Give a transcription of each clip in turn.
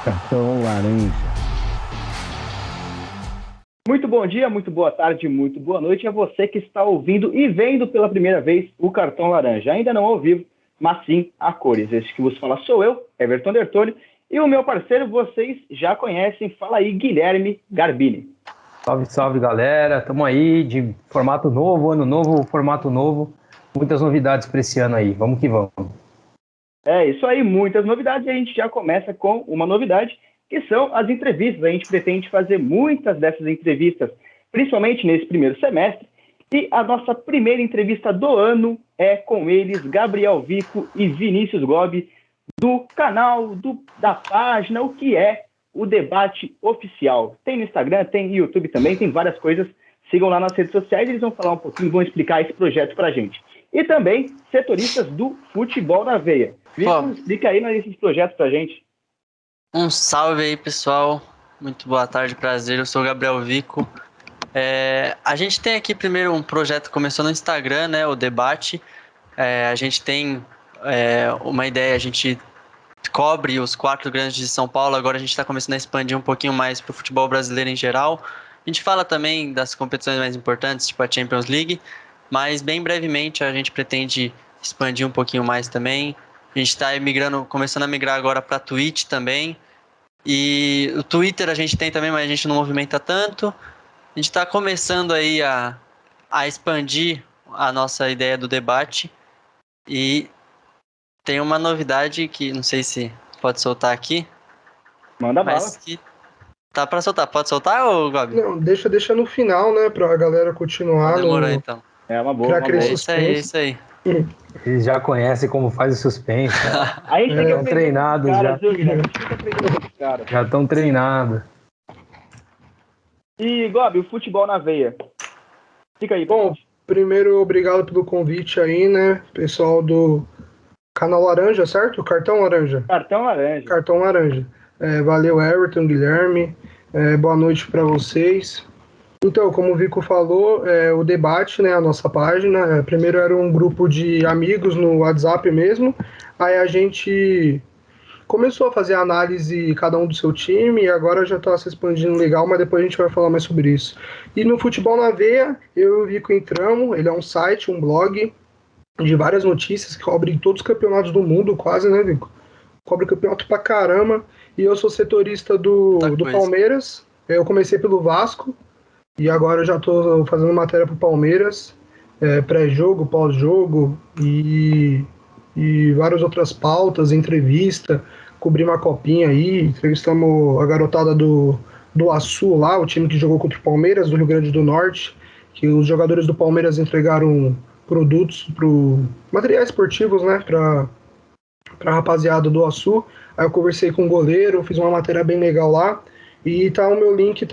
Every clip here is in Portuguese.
Cartão laranja. Muito bom dia, muito boa tarde, muito boa noite a você que está ouvindo e vendo pela primeira vez o Cartão Laranja. Ainda não ao vivo, mas sim a cores. Este que vos fala sou eu, Everton Dertoli, e o meu parceiro vocês já conhecem. Fala aí, Guilherme Garbini. Salve, salve, galera. Estamos aí de formato novo, ano novo, formato novo. Muitas novidades para esse ano aí. Vamos que vamos. É isso aí, muitas novidades. E a gente já começa com uma novidade, que são as entrevistas. A gente pretende fazer muitas dessas entrevistas, principalmente nesse primeiro semestre. E a nossa primeira entrevista do ano é com eles, Gabriel Vico e Vinícius Gobi, do canal, da página, o que é o Debate Oficial. Tem no Instagram, tem no YouTube também, tem várias coisas. Sigam lá nas redes sociais, eles vão falar um pouquinho, vão explicar esse projeto pra gente. E também setoristas do Futebol na Veia. Vico, explica aí nesses projetos pra gente. Um salve aí, pessoal. Muito boa tarde, prazer. Eu sou o Gabriel Vico. A gente tem aqui primeiro um projeto que começou no Instagram, né? O Debate. A gente tem uma ideia, a gente cobre os 4 grandes de São Paulo. Agora a gente está começando a expandir um pouquinho mais para o futebol brasileiro em geral. A gente fala também das competições mais importantes, tipo a Champions League. Mas bem brevemente a gente pretende expandir um pouquinho mais também. A gente está começando a migrar agora para Twitch também. E o Twitter a gente tem também, mas a gente não movimenta tanto. A gente está começando aí a expandir a nossa ideia do debate. E tem uma novidade que não sei se pode soltar aqui. Manda mas bala. Que tá para soltar. Pode soltar, ô Gabi? Não, deixa no final, né, pra galera continuar. Demorou então. É uma boa, Criar uma aquele boa. suspense. Isso aí. Eles já conhecem como faz o suspense. A gente tem que Estão aprender treinados com os caras, já. viu, Guilherme? A gente tem que aprender com os caras. Já estão treinados. E, Gobi, o futebol na veia. Fica aí, Bom, primeiro, obrigado pelo convite aí, né, pessoal do Canal Laranja, certo? Cartão Laranja. Cartão Laranja. Cartão Laranja. Valeu, Everton, Guilherme. Boa noite para vocês. Então, como o Vico falou, o debate, né, a nossa página, primeiro era um grupo de amigos no WhatsApp mesmo, aí a gente começou a fazer análise cada um do seu time e agora já está se expandindo legal, mas depois a gente vai falar mais sobre isso. E no Futebol na Veia, eu e o Vico entramos, ele é um site, um blog de várias notícias que cobre todos os campeonatos do mundo, quase, né, Vico? Cobre campeonato pra caramba, e eu sou setorista do Palmeiras, eu comecei pelo Vasco, e agora eu já estou fazendo matéria para o Palmeiras, pré-jogo, pós-jogo e várias outras pautas, entrevista, cobri uma copinha aí, entrevistamos a garotada do Açu lá, o time que jogou contra o Palmeiras, do Rio Grande do Norte, que os jogadores do Palmeiras entregaram produtos, materiais esportivos, né, para a rapaziada do Açu. Aí eu conversei com o goleiro, fiz uma matéria bem legal lá. E tá o link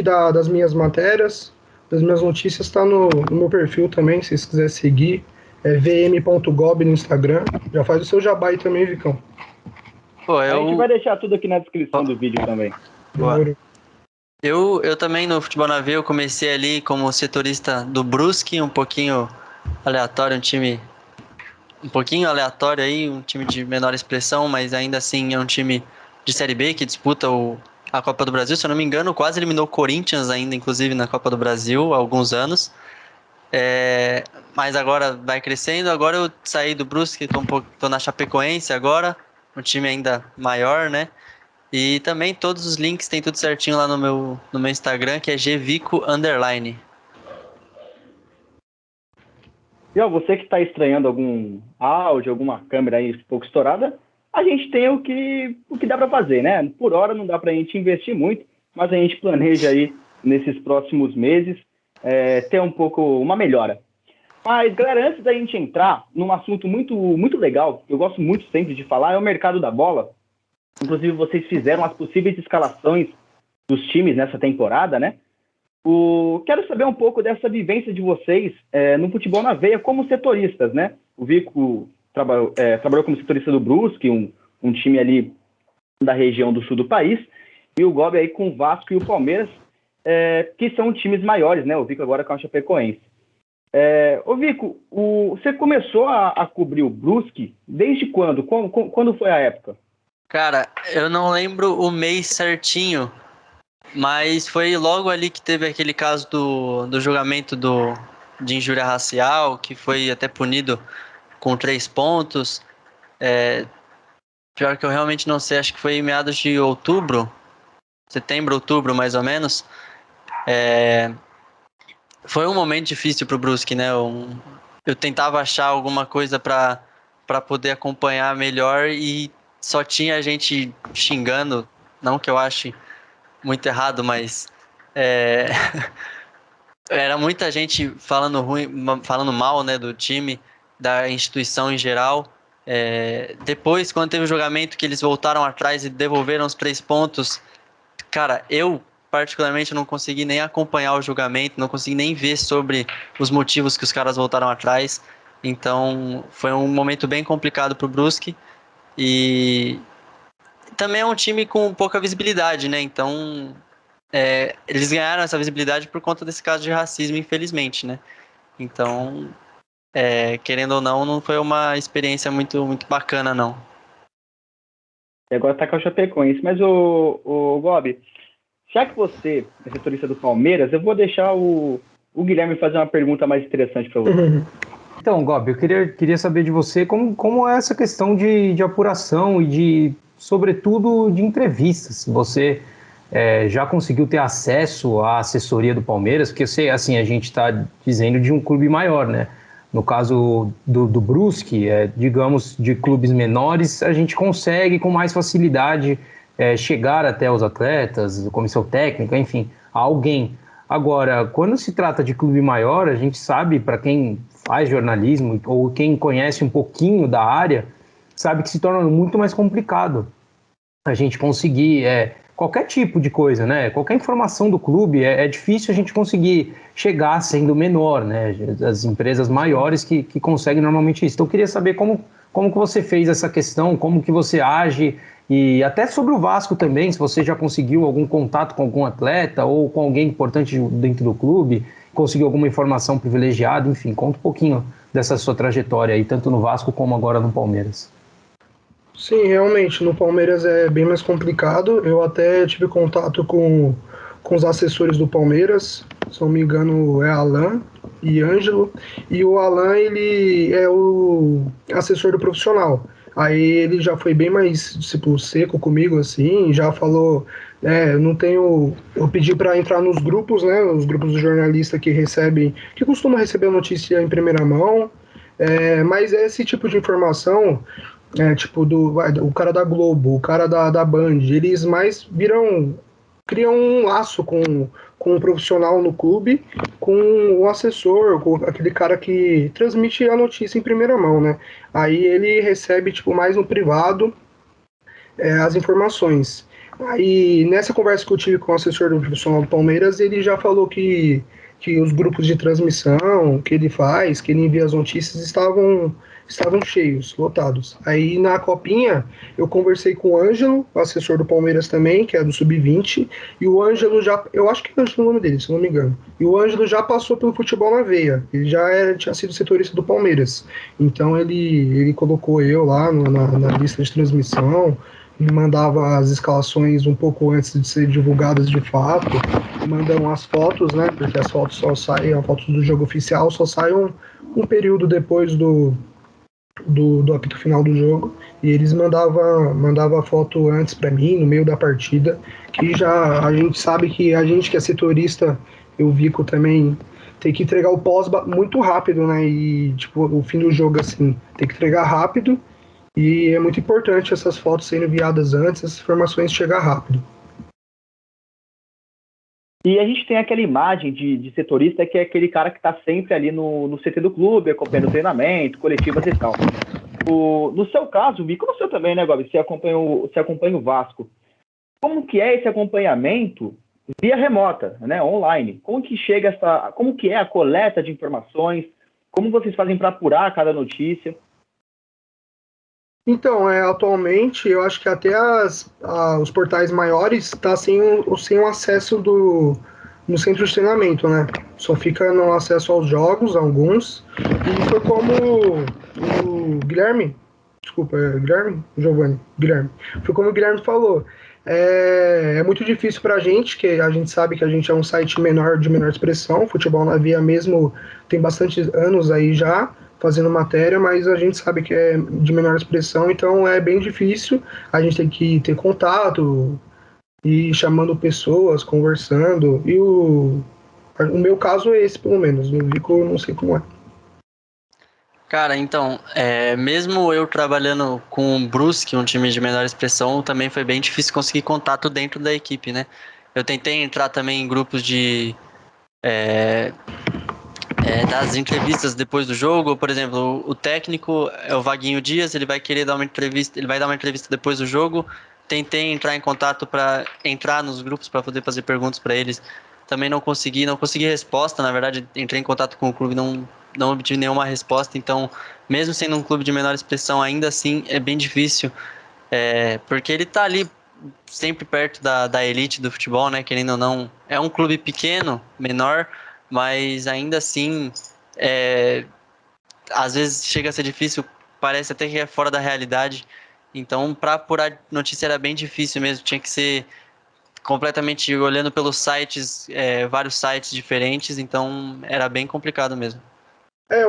das minhas matérias, das minhas notícias, tá no meu perfil também, se vocês quiserem seguir. vm.gob no Instagram. Já faz o seu jabá aí também, Vicão. A gente vai deixar tudo aqui na descrição do vídeo também. Eu também no Futebol na Veia eu comecei ali como setorista do Brusque, um pouquinho aleatório, um time um pouquinho aleatório aí, um time de menor expressão, mas ainda assim é um time de Série B que disputa a Copa do Brasil, se eu não me engano, quase eliminou o Corinthians ainda, inclusive na Copa do Brasil, há alguns anos. Mas agora vai crescendo. Agora eu saí do Brusque, tô na Chapecoense agora, um time ainda maior, né? E também todos os links tem tudo certinho lá no meu Instagram, que é gvico_. E ó, você que está estranhando algum áudio, alguma câmera aí um pouco estourada, a gente tem o que dá para fazer, né? Por hora não dá para a gente investir muito, mas a gente planeja aí nesses próximos meses ter um pouco uma melhora. Mas, galera, antes da gente entrar num assunto muito, muito legal, eu gosto muito sempre de falar, é o mercado da bola. Inclusive, vocês fizeram as possíveis escalações dos times nessa temporada, né? Quero saber um pouco dessa vivência de vocês no futebol na veia como setoristas, né? O Vico trabalhou como setorista do Brusque, um time ali da região do sul do país, e o Gobi aí com o Vasco e o Palmeiras, que são times maiores, né? O Vico agora com a Chapecoense. Ô Vico, você começou a cobrir o Brusque desde quando? Quando foi a época? Cara, eu não lembro o mês certinho, mas foi logo ali que teve aquele caso do julgamento de injúria racial, que foi até punido com 3 pontos. Pior que eu realmente não sei, acho que foi em meados de outubro, setembro, outubro, mais ou menos. Foi um momento difícil pro Brusque, né? Eu tentava achar alguma coisa para poder acompanhar melhor e só tinha gente xingando, não que eu ache muito errado, mas é, era muita gente falando ruim, falando mal, né, do time, da instituição em geral. Depois, quando teve o julgamento, que eles voltaram atrás e devolveram os 3 pontos, cara, eu particularmente não consegui nem acompanhar o julgamento, não consegui nem ver sobre os motivos que os caras voltaram atrás. Então, foi um momento bem complicado pro Brusque. E também é um time com pouca visibilidade, né? Então, eles ganharam essa visibilidade por conta desse caso de racismo, infelizmente, né? Então, querendo ou não, não foi uma experiência muito, muito bacana, não. E agora tá com a Chapecoense. Mas, o Gobi, já que você é setorista do Palmeiras, eu vou deixar o Guilherme fazer uma pergunta mais interessante para você. Então, Gobi, eu queria saber de você como é essa questão de apuração e sobretudo, de entrevistas. Se você já conseguiu ter acesso à assessoria do Palmeiras, porque eu sei, assim, a gente está dizendo de um clube maior, né? No caso do Brusque, digamos, de clubes menores, a gente consegue com mais facilidade chegar até os atletas, comissão técnica, enfim, alguém. Agora, quando se trata de clube maior, a gente sabe, para quem faz jornalismo ou quem conhece um pouquinho da área, sabe que se torna muito mais complicado a gente conseguir qualquer tipo de coisa, né? Qualquer informação do clube, é difícil a gente conseguir chegar sendo menor, né? As empresas maiores que conseguem normalmente isso. Então eu queria saber como que você fez essa questão, como que você age, e até sobre o Vasco também, se você já conseguiu algum contato com algum atleta ou com alguém importante dentro do clube, conseguiu alguma informação privilegiada, enfim, conta um pouquinho dessa sua trajetória aí, tanto no Vasco como agora no Palmeiras. Sim, realmente, no Palmeiras é bem mais complicado. Eu até tive contato com os assessores do Palmeiras, se não me engano é Alan e Ângelo, e o Alan, ele é o assessor do profissional. Aí ele já foi bem mais, tipo, seco comigo, assim, já falou, eu não tenho, eu pedi para entrar nos grupos, né, os grupos do jornalista que costuma receber a notícia em primeira mão, mas esse tipo de informação tipo, o cara da Globo, o cara da Band, eles mais criam um laço com o profissional no clube, com o assessor, com aquele cara que transmite a notícia em primeira mão, né? Aí ele recebe, tipo, mais no privado as informações. Aí, nessa conversa que eu tive com o assessor do profissional do Palmeiras, ele já falou que os grupos de transmissão que ele faz, que ele envia as notícias, estavam cheios, lotados. Aí na Copinha eu conversei com o Ângelo, o assessor do Palmeiras também, que é do Sub-20, e o Ângelo eu acho que é o nome dele, se não me engano. E o Ângelo já passou pelo futebol na veia, ele já tinha sido setorista do Palmeiras. Então ele colocou eu lá na lista de transmissão, me mandava as escalações um pouco antes de ser divulgadas de fato, mandam as fotos, né? Porque as fotos só saem, a foto do jogo oficial só sai um período depois do apito final do jogo, e eles mandava a foto antes para mim, no meio da partida, que já a gente sabe que a gente que é setorista, eu Vico também, tem que entregar o pós muito rápido, né? E tipo, o fim do jogo assim, tem que entregar rápido. E é muito importante essas fotos serem enviadas antes, essas informações chegar rápido. E a gente tem aquela imagem de setorista que é aquele cara que está sempre ali no CT do clube, acompanhando o treinamento, coletivas e tal. No seu caso, Vico, no seu também, né, Gobi? Você acompanha o Vasco. Como que é esse acompanhamento via remota, né, online? Como que é a coleta de informações? Como vocês fazem para apurar cada notícia? Então, atualmente, eu acho que até os portais maiores tá sem o acesso no centro de treinamento, né? Só fica no acesso aos jogos, alguns. E foi como o Guilherme Desculpa, Guilherme? Giovanni, Guilherme. Foi como o Guilherme falou. É muito difícil para a gente, que a gente sabe que a gente é um site menor, de menor expressão. Futebol na Via mesmo tem bastante anos aí já fazendo matéria, mas a gente sabe que é de menor expressão, então é bem difícil. A gente tem que ter contato, e chamando pessoas, conversando. E o meu caso é esse, pelo menos. No Vico eu não sei como é. Cara, então, mesmo eu trabalhando com o Brusque, um time de menor expressão, também foi bem difícil conseguir contato dentro da equipe, né? Eu tentei entrar também em grupos das entrevistas depois do jogo. Por exemplo, o técnico é o Vaguinho Dias, ele vai querer dar uma entrevista, ele vai dar uma entrevista depois do jogo. Tentei entrar em contato para entrar nos grupos para poder fazer perguntas para eles. Também não consegui resposta. Na verdade, entrei em contato com o clube, não obtive nenhuma resposta. Então, mesmo sendo um clube de menor expressão, ainda assim é bem difícil, porque ele tá ali sempre perto da elite do futebol, né? Querendo ou não, é um clube pequeno, menor, mas ainda assim, às vezes chega a ser difícil, parece até que é fora da realidade. Então, para apurar notícia era bem difícil mesmo, tinha que ser completamente olhando pelos sites, vários sites diferentes, então era bem complicado mesmo.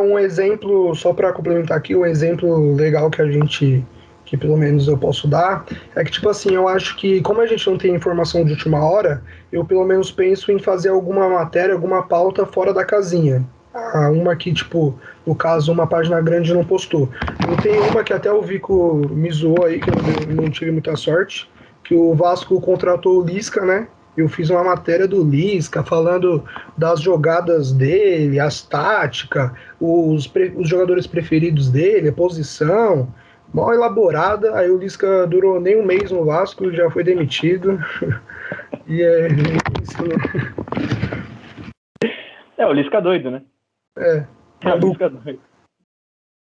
Um exemplo, só para complementar aqui, um exemplo legal que pelo menos eu posso dar, é que, tipo assim, eu acho que, como a gente não tem informação de última hora, eu pelo menos penso em fazer alguma matéria, alguma pauta fora da casinha. Uma que, tipo, no caso, uma página grande não postou. Eu tenho uma que até o Vico me zoou aí, que eu não tive muita sorte, que o Vasco contratou o Lisca, né? Eu fiz uma matéria do Lisca falando das jogadas dele, as táticas, os jogadores preferidos dele, a posição, mal elaborada. Aí o Lisca durou nem um mês no Vasco, já foi demitido. E é isso. O Lisca doido, né? O Lisca doido.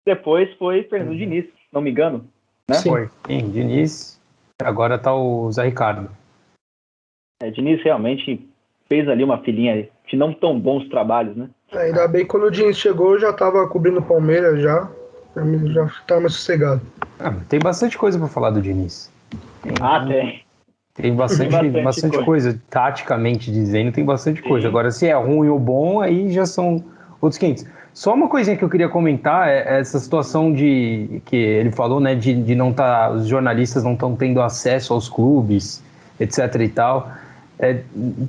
Depois foi Fernando Diniz, não me engano. Né? Sim, Diniz. Agora tá o Zé Ricardo. Diniz realmente fez ali uma filhinha de não tão bons trabalhos, né? Ainda bem que quando o Diniz chegou, eu já tava cobrindo o Palmeiras já tava mais sossegado. Tem bastante coisa para falar do Diniz. Tem. Tem bastante coisa, taticamente dizendo, tem bastante coisa. Agora, se é ruim ou bom, aí já são outros 500. Só uma coisinha que eu queria comentar é essa situação que ele falou, né, de não tá, os jornalistas não estão tendo acesso aos clubes, etc e tal.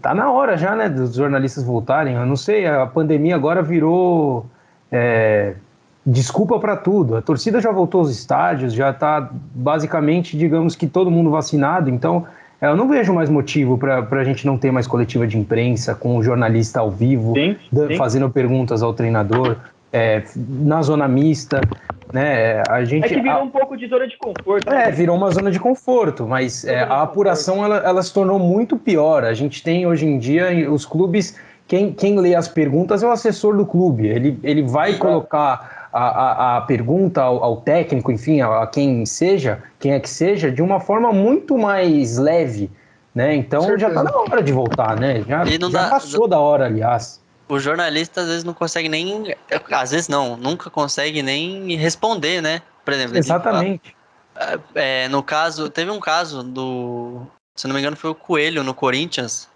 Tá na hora já, né, dos jornalistas voltarem. Eu não sei, a pandemia agora virou desculpa para tudo. A torcida já voltou aos estádios, já tá basicamente, digamos que todo mundo vacinado, então eu não vejo mais motivo para a gente não ter mais coletiva de imprensa com o jornalista ao vivo, sim. Fazendo perguntas ao treinador, na zona mista, né? A gente, que virou um pouco de zona de conforto. Né? Virou uma zona de conforto, mas a apuração ela se tornou muito pior. A gente tem hoje em dia os clubes, quem lê as perguntas é o assessor do clube, ele vai colocar a pergunta ao técnico, enfim, a quem é que seja, de uma forma muito mais leve, né? Então já tá na hora de voltar, né? Já passou da hora, aliás. O jornalista às vezes não consegue nem... Às vezes não, nunca consegue nem responder, né? Por exemplo, exatamente. No caso, teve um caso se não me engano foi o Coelho no Corinthians.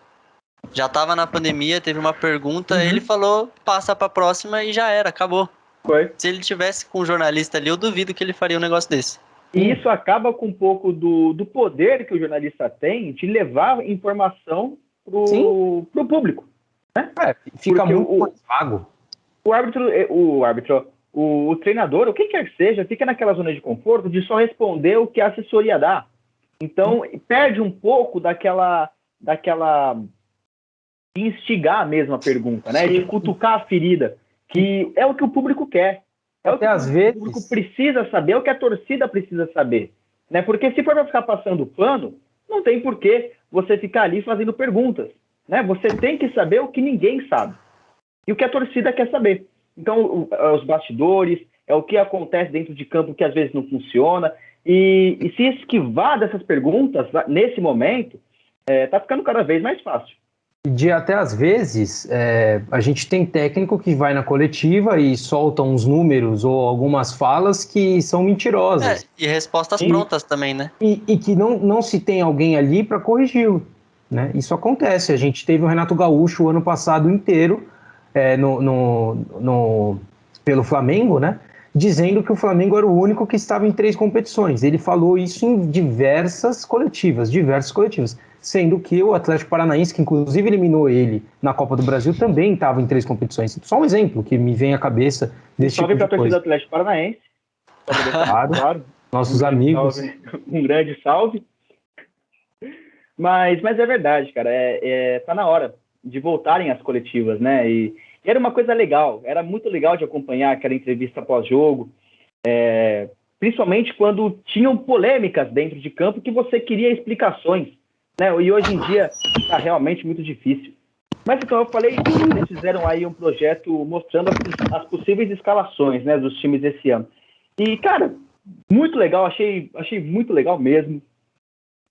Já tava na pandemia, teve uma pergunta, ele falou, passa pra próxima e já era, acabou. Foi. Se ele tivesse com um jornalista ali, eu duvido que ele faria um negócio desse. E isso acaba com um pouco do poder que o jornalista tem de levar informação pro público. Né? Fica porque muito mais vago. O treinador, o que quer que seja, fica naquela zona de conforto de só responder o que a assessoria dá. Então, perde um pouco daquela de instigar a mesma pergunta, né? De cutucar a ferida, que é o que o público quer. O público precisa saber, é o que a torcida precisa saber. Né? Porque se for para ficar passando pano, não tem porquê você ficar ali fazendo perguntas. Né? Você tem que saber o que ninguém sabe. E o que a torcida quer saber. Então, os bastidores, é o que acontece dentro de campo que às vezes não funciona. E se esquivar dessas perguntas, nesse momento, tá ficando cada vez mais fácil. De até às vezes, a gente tem técnico que vai na coletiva e solta uns números ou algumas falas que são mentirosas. E respostas prontas também, né? E que não se tem alguém ali para corrigi-lo, né? Isso acontece. A gente teve o Renato Gaúcho o ano passado inteiro pelo Flamengo, né? Dizendo que o Flamengo era o único que estava em 3 competições. Ele falou isso em diversas coletivas, sendo que o Atlético Paranaense, que inclusive eliminou ele na Copa do Brasil, também estava em 3 competições. Só um exemplo que me vem à cabeça desse tipo de coisa. Salve para a torcida do Atlético Paranaense. Claro. Nossos amigos. Um grande salve. Mas é verdade, cara. Tá na hora de voltarem às coletivas, né? E era uma coisa legal. Era muito legal de acompanhar aquela entrevista pós-jogo. Principalmente quando tinham polêmicas dentro de campo que você queria explicações, né? E hoje em dia está realmente muito difícil. Mas então eu falei que eles fizeram aí um projeto mostrando as possíveis escalações, né, dos times esse ano. E, cara, muito legal, achei muito legal mesmo.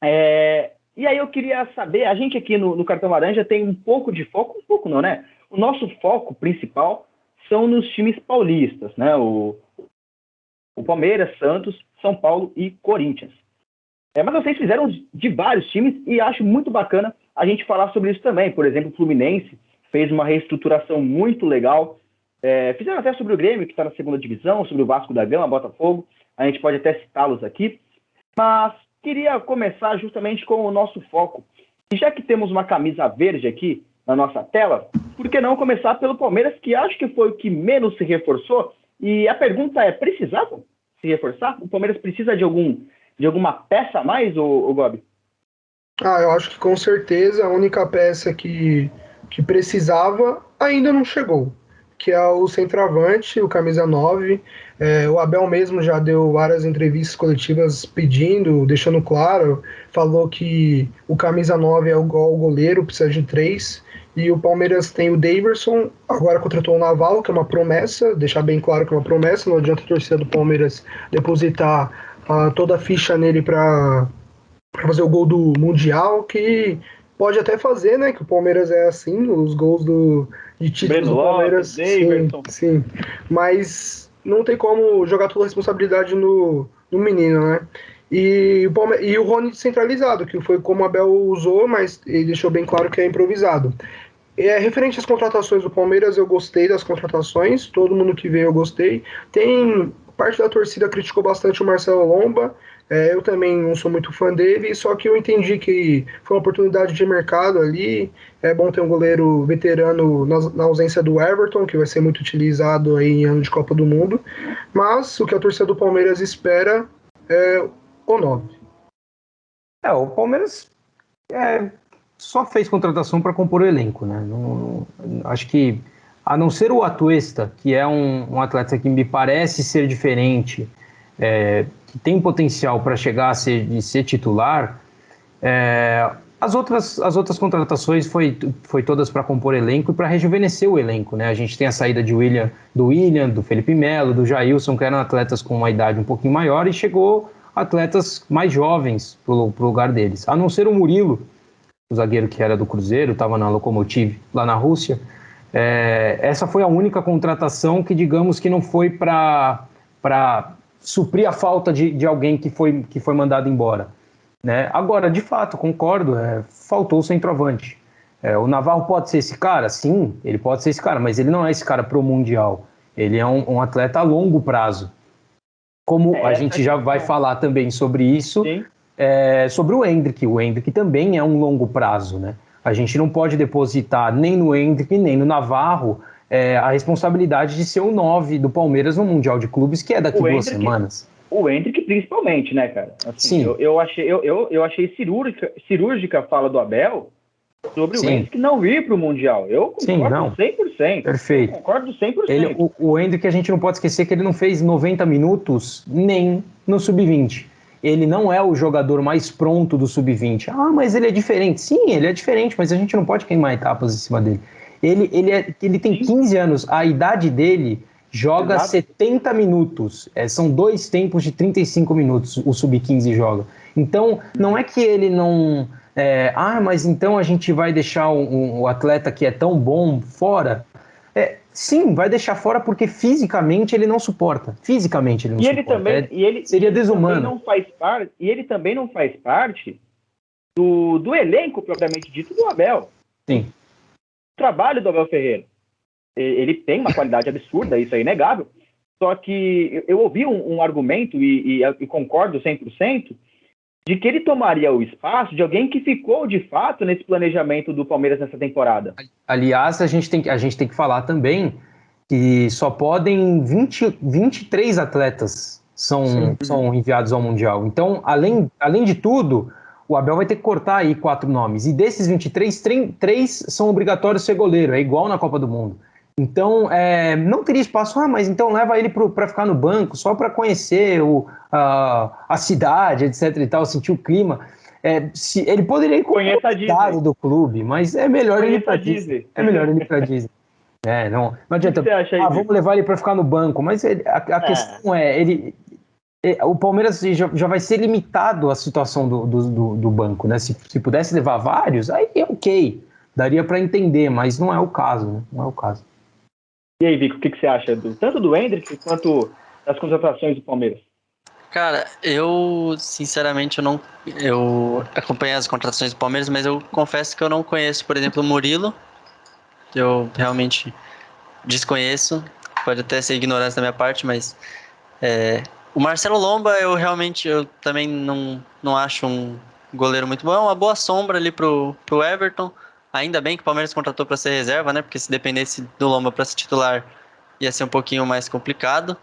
E aí eu queria saber, a gente aqui no Cartão Laranja tem um pouco de foco, um pouco não, né? O nosso foco principal são nos times paulistas, né? O Palmeiras, Santos, São Paulo e Corinthians. Mas vocês fizeram de vários times e acho muito bacana a gente falar sobre isso também. Por exemplo, o Fluminense fez uma reestruturação muito legal. Fizeram até sobre o Grêmio, que está na segunda divisão, sobre o Vasco da Gama, Botafogo. A gente pode até citá-los aqui. Mas queria começar justamente com o nosso foco. E já que temos uma camisa verde aqui na nossa tela, por que não começar pelo Palmeiras, que acho que foi o que menos se reforçou? E a pergunta é, precisava se reforçar? O Palmeiras precisa de alguma peça a mais, o Gobi? Eu acho que com certeza a única peça que precisava ainda não chegou, que é o centroavante, o camisa 9. O Abel mesmo já deu várias entrevistas coletivas pedindo, deixando claro, falou que o camisa 9 é igual ao goleiro, precisa de 3. E o Palmeiras tem o Daverson, agora contratou o Navarro, que é uma promessa, deixar bem claro que é uma promessa, não adianta a torcida do Palmeiras depositar toda a ficha nele para fazer o gol do Mundial, que pode até fazer, né? Que o Palmeiras é assim, os gols de títulos do Palmeiras. Sim. Mas não tem como jogar toda a responsabilidade no menino, né? E o Rony centralizado, que foi como o Abel usou, mas ele deixou bem claro que é improvisado. Referente às contratações do Palmeiras, eu gostei das contratações, todo mundo que veio eu gostei. Parte da torcida criticou bastante o Marcelo Lomba, eu também não sou muito fã dele, só que eu entendi que foi uma oportunidade de mercado ali. É bom ter um goleiro veterano na ausência do Everton, que vai ser muito utilizado aí em ano de Copa do Mundo. Mas o que a torcida do Palmeiras espera é o 9. O Palmeiras só fez contratação para compor o elenco, né? Acho que, a não ser o Atuesta, que é um atleta que me parece ser diferente, que tem potencial para chegar a ser titular, as outras contratações foi todas para compor elenco e para rejuvenescer o elenco, né? A gente tem a saída do William, do Felipe Melo, do Jailson, que eram atletas com uma idade um pouquinho maior, e chegou atletas mais jovens pro lugar deles. A não ser o Murilo, o zagueiro que era do Cruzeiro, estava na Lokomotiv lá na Rússia. Essa foi a única contratação que, digamos, que não foi para suprir a falta de alguém que foi mandado embora, né? Agora, de fato, concordo, faltou o centroavante. O Navarro pode ser esse cara? Sim, ele pode ser esse cara, mas ele não é esse cara pro Mundial. Ele é um atleta a longo prazo. Como a gente já vai falar também sobre isso, sobre o Endrick também é um longo prazo, né? A gente não pode depositar nem no Endrick, nem no Navarro a responsabilidade de ser o 9 do Palmeiras no Mundial de Clubes, que é daqui 2 semanas. O Endrick principalmente, né, cara? Assim, sim. Eu achei cirúrgica a fala do Abel sobre o Endrick não ir para o Mundial. Eu concordo 100%. Perfeito. Eu concordo 100%. O Endrick, a gente não pode esquecer que ele não fez 90 minutos nem no Sub-20. Ele não é o jogador mais pronto do Sub-20. Mas ele é diferente. Sim, ele é diferente, mas a gente não pode queimar etapas em cima dele. Ele tem 15 anos, a idade dele joga 70 minutos. São 2 tempos de 35 minutos o Sub-15 joga. Então, não é que ele não mas então a gente vai deixar o atleta que é tão bom fora? Sim, vai deixar fora porque fisicamente ele não suporta. Fisicamente ele não suporta. Seria desumano. E ele também não faz parte do elenco propriamente dito do Abel. Sim. O trabalho do Abel Ferreira. Ele tem uma qualidade absurda, isso é inegável. Só que eu ouvi um argumento, e concordo 100%, de que ele tomaria o espaço de alguém que ficou, de fato, nesse planejamento do Palmeiras nessa temporada. Aliás, a gente tem que falar também que só podem 23 atletas são enviados ao Mundial. Então, além de tudo, o Abel vai ter que cortar aí 4 nomes. E desses 23, 3 são obrigatórios ser goleiro. É igual na Copa do Mundo. Então, não teria espaço. Mas então leva ele para ficar no banco, só para conhecer a cidade, etc e tal, sentir o clima. Ele poderia ir com do clube, mas é melhor ele ir para Disney. É melhor ele ir para Disney. Não adianta. O que você acha aí, vamos levar ele para ficar no banco. Mas a questão o Palmeiras já vai ser limitado à situação do banco, né? Se pudesse levar vários, aí ok. Daria para entender, mas não é o caso, né? Não é o caso. E aí, Vico, o que você acha tanto do Endrick quanto das contratações do Palmeiras? Cara, eu sinceramente eu acompanhei as contratações do Palmeiras, mas eu confesso que eu não conheço, por exemplo, o Murilo. Eu realmente desconheço. Pode até ser ignorância da minha parte, mas o Marcelo Lomba eu também não acho um goleiro muito bom. É uma boa sombra ali pro Everton. Ainda bem que o Palmeiras contratou para ser reserva, né? Porque se dependesse do Lomba para ser titular, ia ser um pouquinho mais complicado.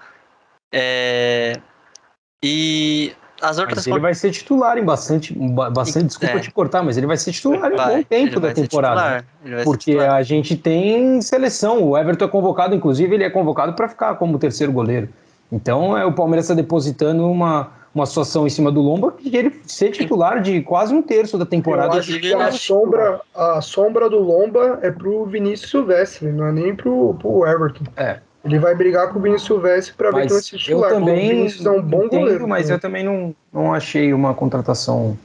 E as outras... Mas ele vai ser titular em bastante desculpa te cortar, mas ele vai ser titular em um bom tempo da temporada. Porque a gente tem seleção. O Everton é convocado, inclusive, ele é convocado para ficar como terceiro goleiro. Então, o Palmeiras está depositando uma situação em cima do Lomba que ele ser titular de quase um terço da temporada. Eu acho que a sombra do Lomba é pro Vinícius Silvestre, não é nem pro Everton. Ele vai brigar com o Vinícius Silvestre para ver quem vai ser titular. Eu também o Vinícius é um bom goleiro. Mas eu também não achei uma contratação...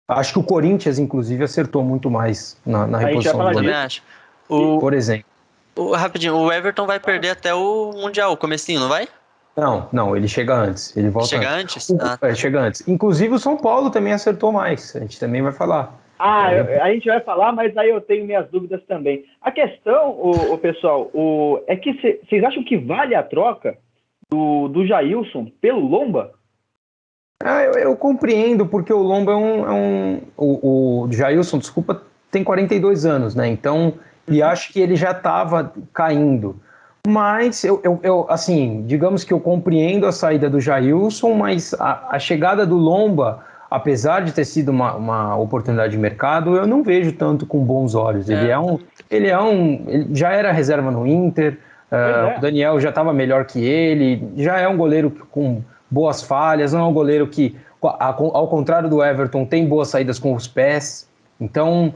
Acho que o Corinthians, inclusive, acertou muito mais na reposição do goleiro. Por exemplo. Rapidinho, o Everton vai perder até o Mundial, o comecinho, não vai? Não, ele chega antes. Ele volta antes? Chega antes. Inclusive o São Paulo também acertou mais. A gente também vai falar. A gente vai falar, mas aí eu tenho minhas dúvidas também. A questão, pessoal, é que vocês acham que vale a troca do Jailson pelo Lomba? Eu compreendo, porque o Lomba o Jailson, desculpa, tem 42 anos, né? Então, e acho que ele já estava caindo. Mas, assim, digamos que eu compreendo a saída do Jailson, mas a chegada do Lomba, apesar de ter sido uma oportunidade de mercado, eu não vejo tanto com bons olhos. Ele já era reserva no Inter, o Daniel já estava melhor que ele, já é um goleiro com boas falhas, não é um goleiro que, ao contrário do Everton, tem boas saídas com os pés. Então,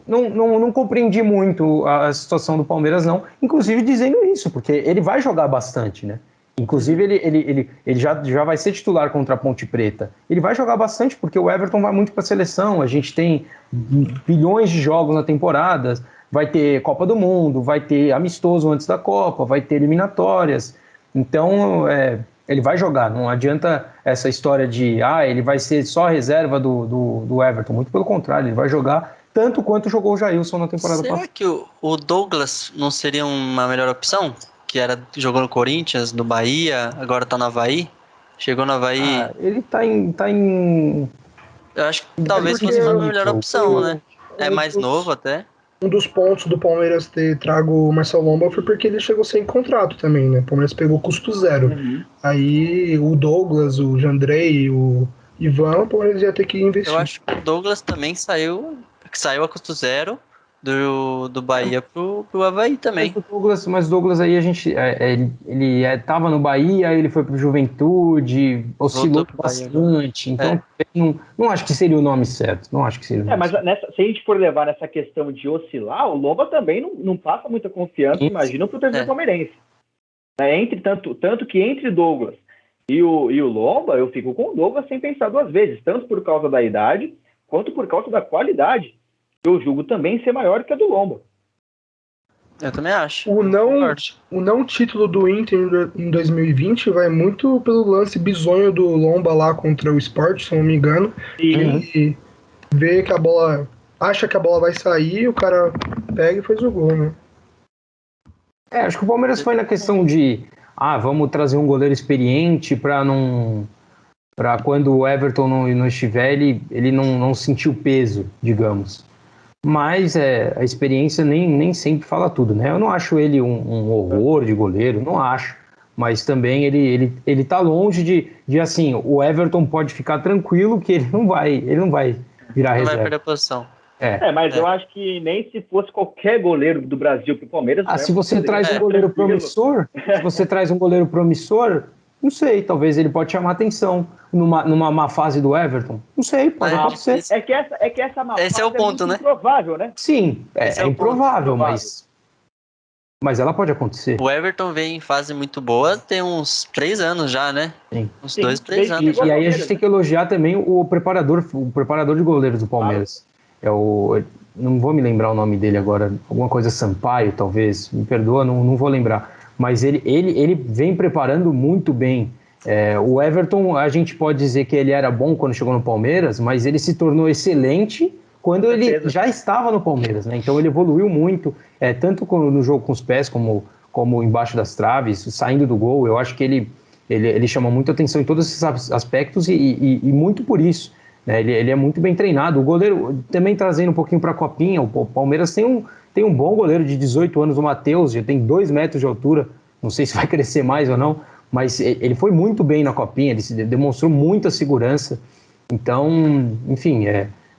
não compreendi muito a situação do Palmeiras, não. Inclusive dizendo isso, porque ele vai jogar bastante, né? Inclusive, ele já vai ser titular contra a Ponte Preta. Ele vai jogar bastante porque o Everton vai muito para a seleção. A gente tem bilhões de jogos na temporada. Vai ter Copa do Mundo, vai ter amistoso antes da Copa, vai ter eliminatórias. Então, ele vai jogar. Não adianta essa história de ele vai ser só reserva do Everton. Muito pelo contrário, ele vai jogar tanto quanto jogou o Jailson na temporada passada. Será que o Douglas não seria uma melhor opção? Que jogou no Corinthians, no Bahia, agora tá no Havaí. Chegou no Havaí. Ele tá em... Eu acho que talvez fosse uma melhor opção, né? É mais novo até. Um dos pontos do Palmeiras ter trago o Marcelo Lomba foi porque ele chegou sem contrato também, né? O Palmeiras pegou custo zero. Aí o Douglas, o Jandrei, o Ivan, o Palmeiras ia ter que investir. Eu acho que o Douglas também saiu a custo zero do Bahia pro Havaí também. Mas o Douglas aí a gente... ele tava no Bahia, aí ele foi pro Juventude, oscilou bastante. Então, não acho que seria o nome certo. Não acho que seria o nome certo. Mas se a gente for levar nessa questão de oscilar, o Lomba também não passa muita confiança, imagina, pro torcedor palmeirense. Tanto que entre Douglas e o Lomba, eu fico com o Douglas sem pensar duas vezes, tanto por causa da idade, quanto por causa da qualidade, que eu julgo também ser maior que a do Lomba. Eu também acho. O não título do Inter em 2020 vai muito pelo lance bizonho do Lomba lá contra o Sport, se não me engano. E vê que a bola... Acha que a bola vai sair, o cara pega e faz o gol, né? Acho que o Palmeiras foi na questão de vamos trazer um goleiro experiente para quando o Everton não estiver, ele não sentir o peso, digamos. Mas a experiência nem sempre fala tudo, né? Eu não acho ele um horror de goleiro, não acho. Mas também ele tá longe de assim, o Everton pode ficar tranquilo que ele não vai virar reserva. Não vai perder a posição. Mas eu acho que nem se fosse qualquer goleiro do Brasil pro Palmeiras... Se você traz um goleiro promissor, não sei, talvez ele pode chamar atenção numa má fase do Everton. Não sei, pode acontecer. É que essa má Esse fase é o ponto, né? improvável, né? Sim, é improvável, mas ela pode acontecer. O Everton vem em fase muito boa, tem uns 3 anos já, né? Sim. Uns 2, 3 anos. E aí a gente tem que elogiar também o preparador de goleiros do Palmeiras. Não vou me lembrar o nome dele agora, alguma coisa Sampaio, talvez, me perdoa, não vou lembrar. Mas ele vem preparando muito bem. O Everton, a gente pode dizer que ele era bom quando chegou no Palmeiras, mas ele se tornou excelente quando ele já estava no Palmeiras, né? Então ele evoluiu muito, tanto no jogo com os pés, como embaixo das traves, saindo do gol. Eu acho que ele chama muita atenção em todos esses aspectos e muito por isso. Ele é muito bem treinado. O goleiro, também trazendo um pouquinho para a Copinha, o Palmeiras tem um bom goleiro de 18 anos, o Matheus, já tem 2 metros de altura, não sei se vai crescer mais ou não, mas ele foi muito bem na Copinha, ele demonstrou muita segurança. Então, enfim,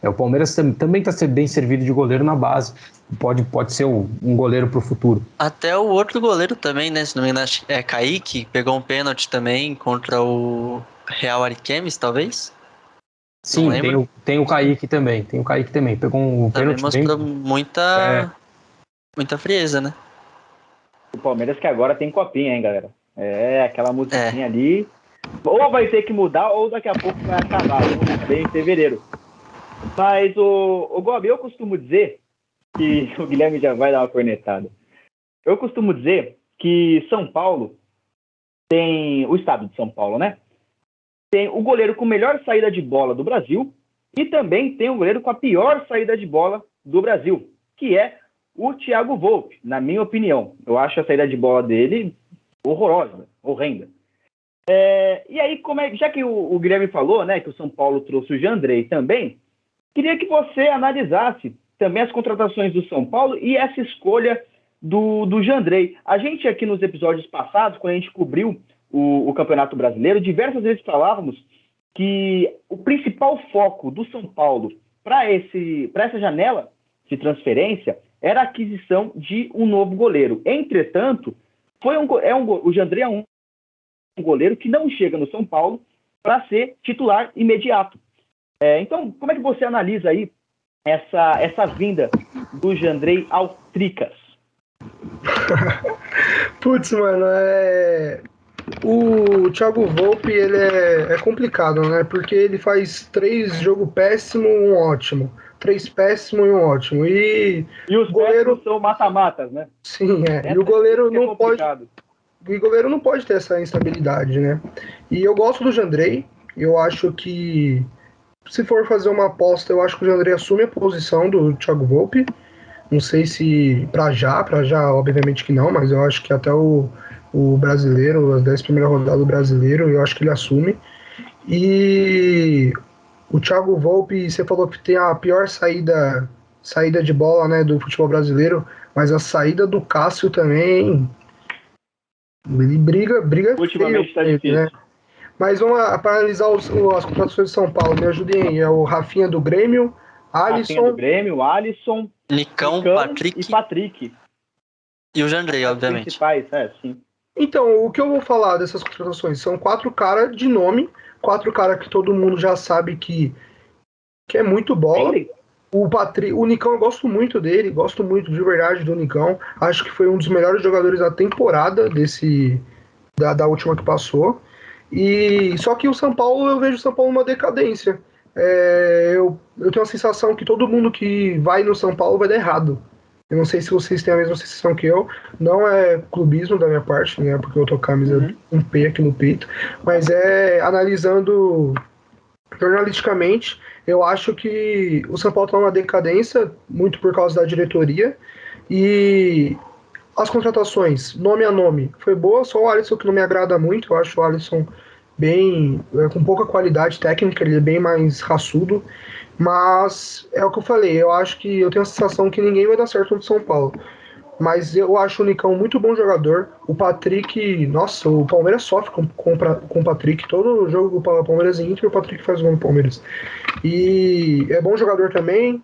o Palmeiras também está bem servido de goleiro na base. Pode ser um goleiro para o futuro. Até o outro goleiro também, né? Se não me engano, Kaique, pegou um pênalti também contra o Real Ariquemes, talvez? Sim, tem o Kaique também. Pegou um pênalti bem... mostrou muita frieza, né? O Palmeiras que agora tem Copinha, hein, galera? Aquela musiquinha ali. Ou vai ter que mudar, ou daqui a pouco vai acabar. Vamos ver em fevereiro. Mas, o Gobi, eu costumo dizer que... O Guilherme já vai dar uma cornetada. Eu costumo dizer que São Paulo tem... O estado de São Paulo, né? Tem o goleiro com melhor saída de bola do Brasil e também tem o goleiro com a pior saída de bola do Brasil, que é o Thiago Volpi, na minha opinião. Eu acho a saída de bola dele horrorosa, horrenda. E aí, já que o Guilherme falou, né, que o São Paulo trouxe o Jandrei também, queria que você analisasse também as contratações do São Paulo e essa escolha do Jandrei. A gente aqui nos episódios passados, quando a gente cobriu o Campeonato Brasileiro, diversas vezes falávamos que o principal foco do São Paulo para essa janela de transferência era a aquisição de um novo goleiro. Entretanto, o Jandrei é um goleiro que não chega no São Paulo para ser titular imediato. Então, como é que você analisa aí essa vinda do Jandrei ao Tricas? Putz, mano, o Thiago Volpi, ele é complicado, né? Porque ele faz 3 jogos péssimos, um ótimo. 3 péssimos e um ótimo. E os goleiros são mata-matas, né? Sim, E o goleiro não pode... O goleiro não pode ter essa instabilidade, né? E eu gosto do Jandrei. Eu acho que, se for fazer uma aposta, eu acho que o Jandrei assume a posição do Thiago Volpi. Não sei se pra já, obviamente que não, mas eu acho que até o brasileiro, as 10 primeiras rodadas do brasileiro, eu acho que ele assume. E o Thiago Volpi, você falou que tem a pior saída de bola, né, do futebol brasileiro, mas a saída do Cássio também, ele briga ultimamente tá difícil, né? Mas vamos lá, para analisar as contratações de São Paulo, me ajudem aí. É o Rafinha do Grêmio, Alisson, Nicão, Patrick. E o Jandrei, obviamente. Principais, sim. Então, o que eu vou falar dessas contratações? São 4 caras de nome, 4 caras que todo mundo já sabe que é muito bola. O Nicão, eu gosto muito dele, gosto muito de verdade do Nicão. Acho que foi um dos melhores jogadores da temporada da última que passou. E só que o São Paulo, eu vejo o São Paulo numa decadência. eu tenho a sensação que todo mundo que vai no São Paulo vai dar errado. Eu não sei se vocês têm a mesma sensação que eu. Não é clubismo da minha parte, né? Porque eu tô com a camisa um P aqui no peito. Mas analisando jornalisticamente, eu acho que o São Paulo está numa decadência, muito por causa da diretoria. E as contratações, nome a nome, foi boa. Só o Alisson que não me agrada muito. Eu acho o Alisson com pouca qualidade técnica, ele é bem mais raçudo. Mas é o que eu falei, eu tenho a sensação que ninguém vai dar certo no São Paulo. Mas eu acho o Nicão muito bom jogador. O Patrick, nossa, o Palmeiras sofre com o Patrick. Todo jogo do Palmeiras e Inter, o Patrick faz gol no Palmeiras. E é bom jogador também.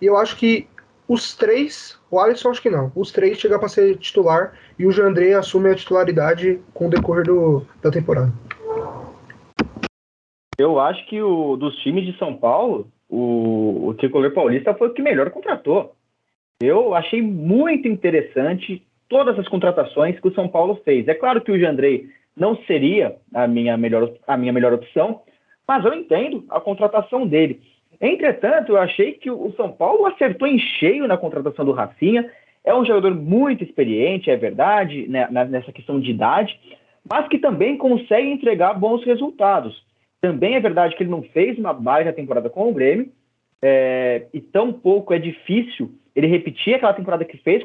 E eu acho que os três, o Alisson acho que não, os três chegam para ser titular e o Jandrei assume a titularidade com o decorrer da temporada. Eu acho que dos times de São Paulo, o Tricolor Paulista foi o que melhor contratou. Eu achei muito interessante todas as contratações que o São Paulo fez. É claro que o Jandrei não seria a minha melhor opção, mas eu entendo a contratação dele. Entretanto, eu achei que o São Paulo acertou em cheio na contratação do Rafinha. É um jogador muito experiente, é verdade, né, nessa questão de idade, mas que também consegue entregar bons resultados. Também é verdade que ele não fez uma baita temporada com o Grêmio, e tão pouco é difícil ele repetir aquela temporada que fez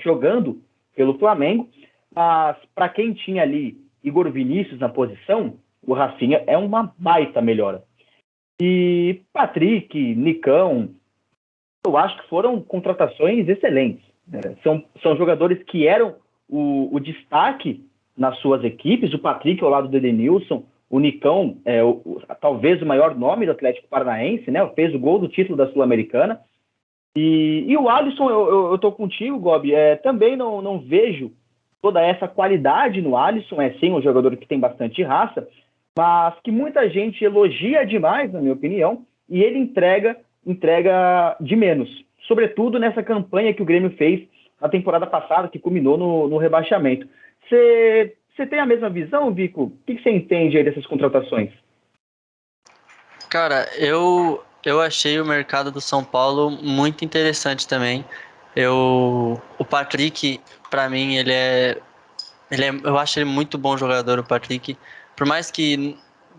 jogando pelo Flamengo, mas para quem tinha ali Igor Vinícius na posição, o Rafinha é uma baita melhora. E Patrick, Nicão, eu acho que foram contratações excelentes. São jogadores que eram o destaque nas suas equipes, o Patrick ao lado do Edenilson, o Nicão, talvez o maior nome do Atlético Paranaense, né? Fez o gol do título da Sul-Americana. E o Alisson, eu tô contigo, Gobi. Também não vejo toda essa qualidade no Alisson. É sim um jogador que tem bastante raça, mas que muita gente elogia demais, na minha opinião, e ele entrega de menos. Sobretudo nessa campanha que o Grêmio fez na temporada passada, que culminou no rebaixamento. Você tem a mesma visão, Vico? O que você entende aí dessas contratações? Cara, eu achei o mercado do São Paulo muito interessante também. O Patrick, pra mim, eu acho ele muito bom jogador, o Patrick. Por mais que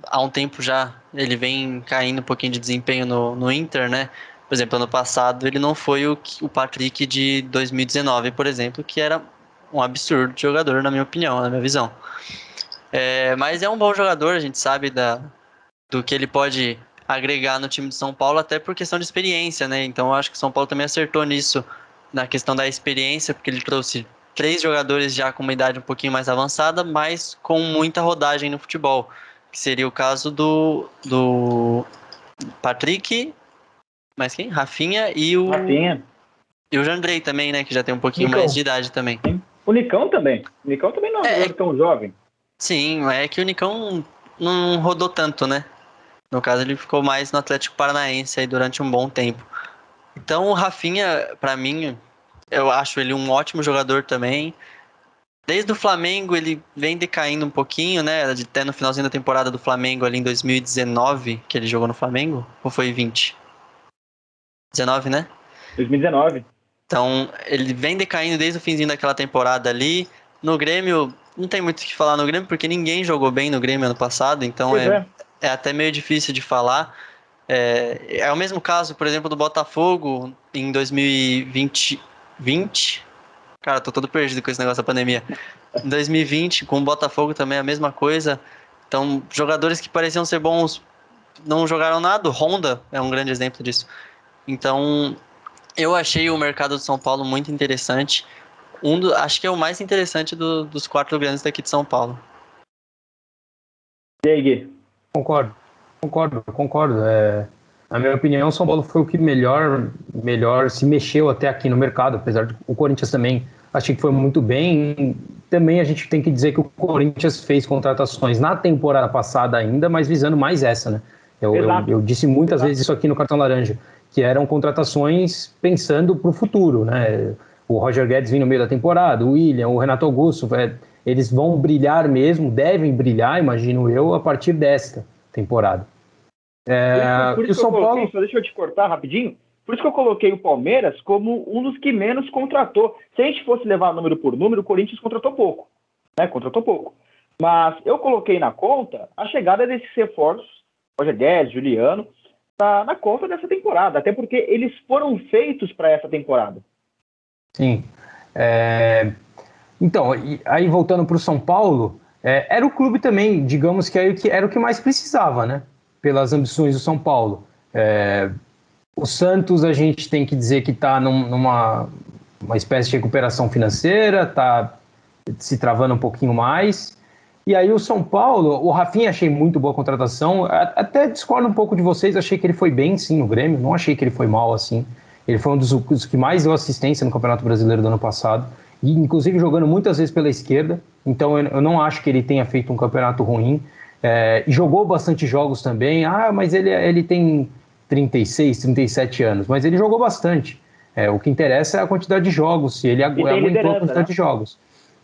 há um tempo já ele vem caindo um pouquinho de desempenho no Inter, né? Por exemplo, ano passado ele não foi o Patrick de 2019, por exemplo, que era um absurdo de jogador, na minha opinião, na minha visão. Mas é um bom jogador, a gente sabe do que ele pode agregar no time de São Paulo, até por questão de experiência, né? Então eu acho que o São Paulo também acertou nisso, na questão da experiência, porque ele trouxe 3 jogadores já com uma idade um pouquinho mais avançada, mas com muita rodagem no futebol, que seria o caso do Patrick, mas quem? Rafinha e o Jandrei também, né? Que já tem um pouquinho mais de idade também. O Nicão também. O Nicão também não é tão jovem. Sim, é que o Nicão não rodou tanto, né? No caso, ele ficou mais no Atlético Paranaense aí durante um bom tempo. Então, o Rafinha, pra mim, eu acho ele um ótimo jogador também. Desde o Flamengo, ele vem decaindo um pouquinho, né? Até no finalzinho da temporada do Flamengo, ali em 2019, que ele jogou no Flamengo. Ou foi 20? 19, né? 2019. Então, ele vem decaindo desde o finzinho daquela temporada ali. No Grêmio, não tem muito o que falar no Grêmio, porque ninguém jogou bem no Grêmio ano passado. Então, é até meio difícil de falar. É o mesmo caso, por exemplo, do Botafogo em 2020. Cara, tô todo perdido com esse negócio da pandemia. Em 2020, com o Botafogo também é a mesma coisa. Então, jogadores que pareciam ser bons não jogaram nada. O Honda é um grande exemplo disso. Então, eu achei o mercado de São Paulo muito interessante. Acho que é o mais interessante dos 4 grandes daqui de São Paulo. E aí, Gui? Concordo. Na minha opinião, o São Paulo foi o que melhor se mexeu até aqui no mercado, apesar de o Corinthians também achei que foi muito bem. Também a gente tem que dizer que o Corinthians fez contratações na temporada passada ainda, mas visando mais essa, né? Eu disse muitas vezes isso aqui no Cartão Laranja, que eram contratações pensando para o futuro, né? O Roger Guedes vindo no meio da temporada, o William, o Renato Augusto, eles vão brilhar mesmo, devem brilhar, imagino eu, a partir desta temporada. Por E o isso que eu São coloquei, Paulo... só deixa eu te cortar rapidinho, por isso que eu coloquei o Palmeiras como um dos que menos contratou. Se a gente fosse levar número por número, o Corinthians contratou pouco, né? Contratou pouco. Mas eu coloquei na conta a chegada desses reforços, Roger Guedes, Juliano, tá na conta dessa temporada, até porque eles foram feitos para essa temporada. Sim. Então, aí voltando para o São Paulo, era o clube também, digamos que era o que mais precisava, né? Pelas ambições do São Paulo. O Santos, a gente tem que dizer que está numa uma espécie de recuperação financeira, está se travando um pouquinho mais. E aí o São Paulo, o Rafinha achei muito boa contratação, até discordo um pouco de vocês, achei que ele foi bem sim no Grêmio, não achei que ele foi mal assim. Ele foi um dos que mais deu assistência no Campeonato Brasileiro do ano passado, e inclusive jogando muitas vezes pela esquerda, então eu não acho que ele tenha feito um campeonato ruim. Jogou bastante jogos também, mas ele tem 36, 37 anos, mas ele jogou bastante. O que interessa é a quantidade de jogos, se ele aguentou a quantidade de jogos.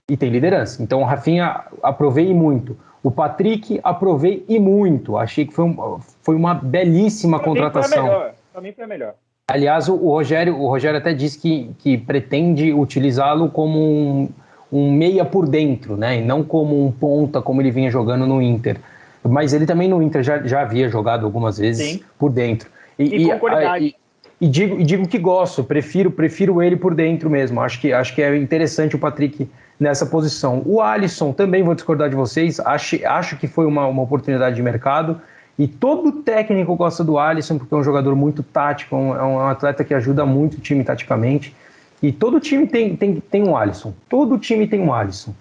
E tem liderança. Então o Rafinha aprovei e muito. O Patrick aprovei e muito. Achei que foi uma belíssima contratação. Para mim foi a melhor. Aliás, o Rogério até disse que pretende utilizá-lo como um meia por dentro, né? E não como um ponta, como ele vinha jogando no Inter. Mas ele também no Inter já havia jogado algumas vezes. Sim. Por dentro. E com qualidade. E digo que gosto, prefiro ele por dentro mesmo. Acho que é interessante o Patrick nessa posição. O Alisson, também vou discordar de vocês, acho que foi uma oportunidade de mercado, e todo técnico gosta do Alisson, porque é um jogador muito tático, é um atleta que ajuda muito o time taticamente, e todo time tem um Alisson, todo time tem um Alisson.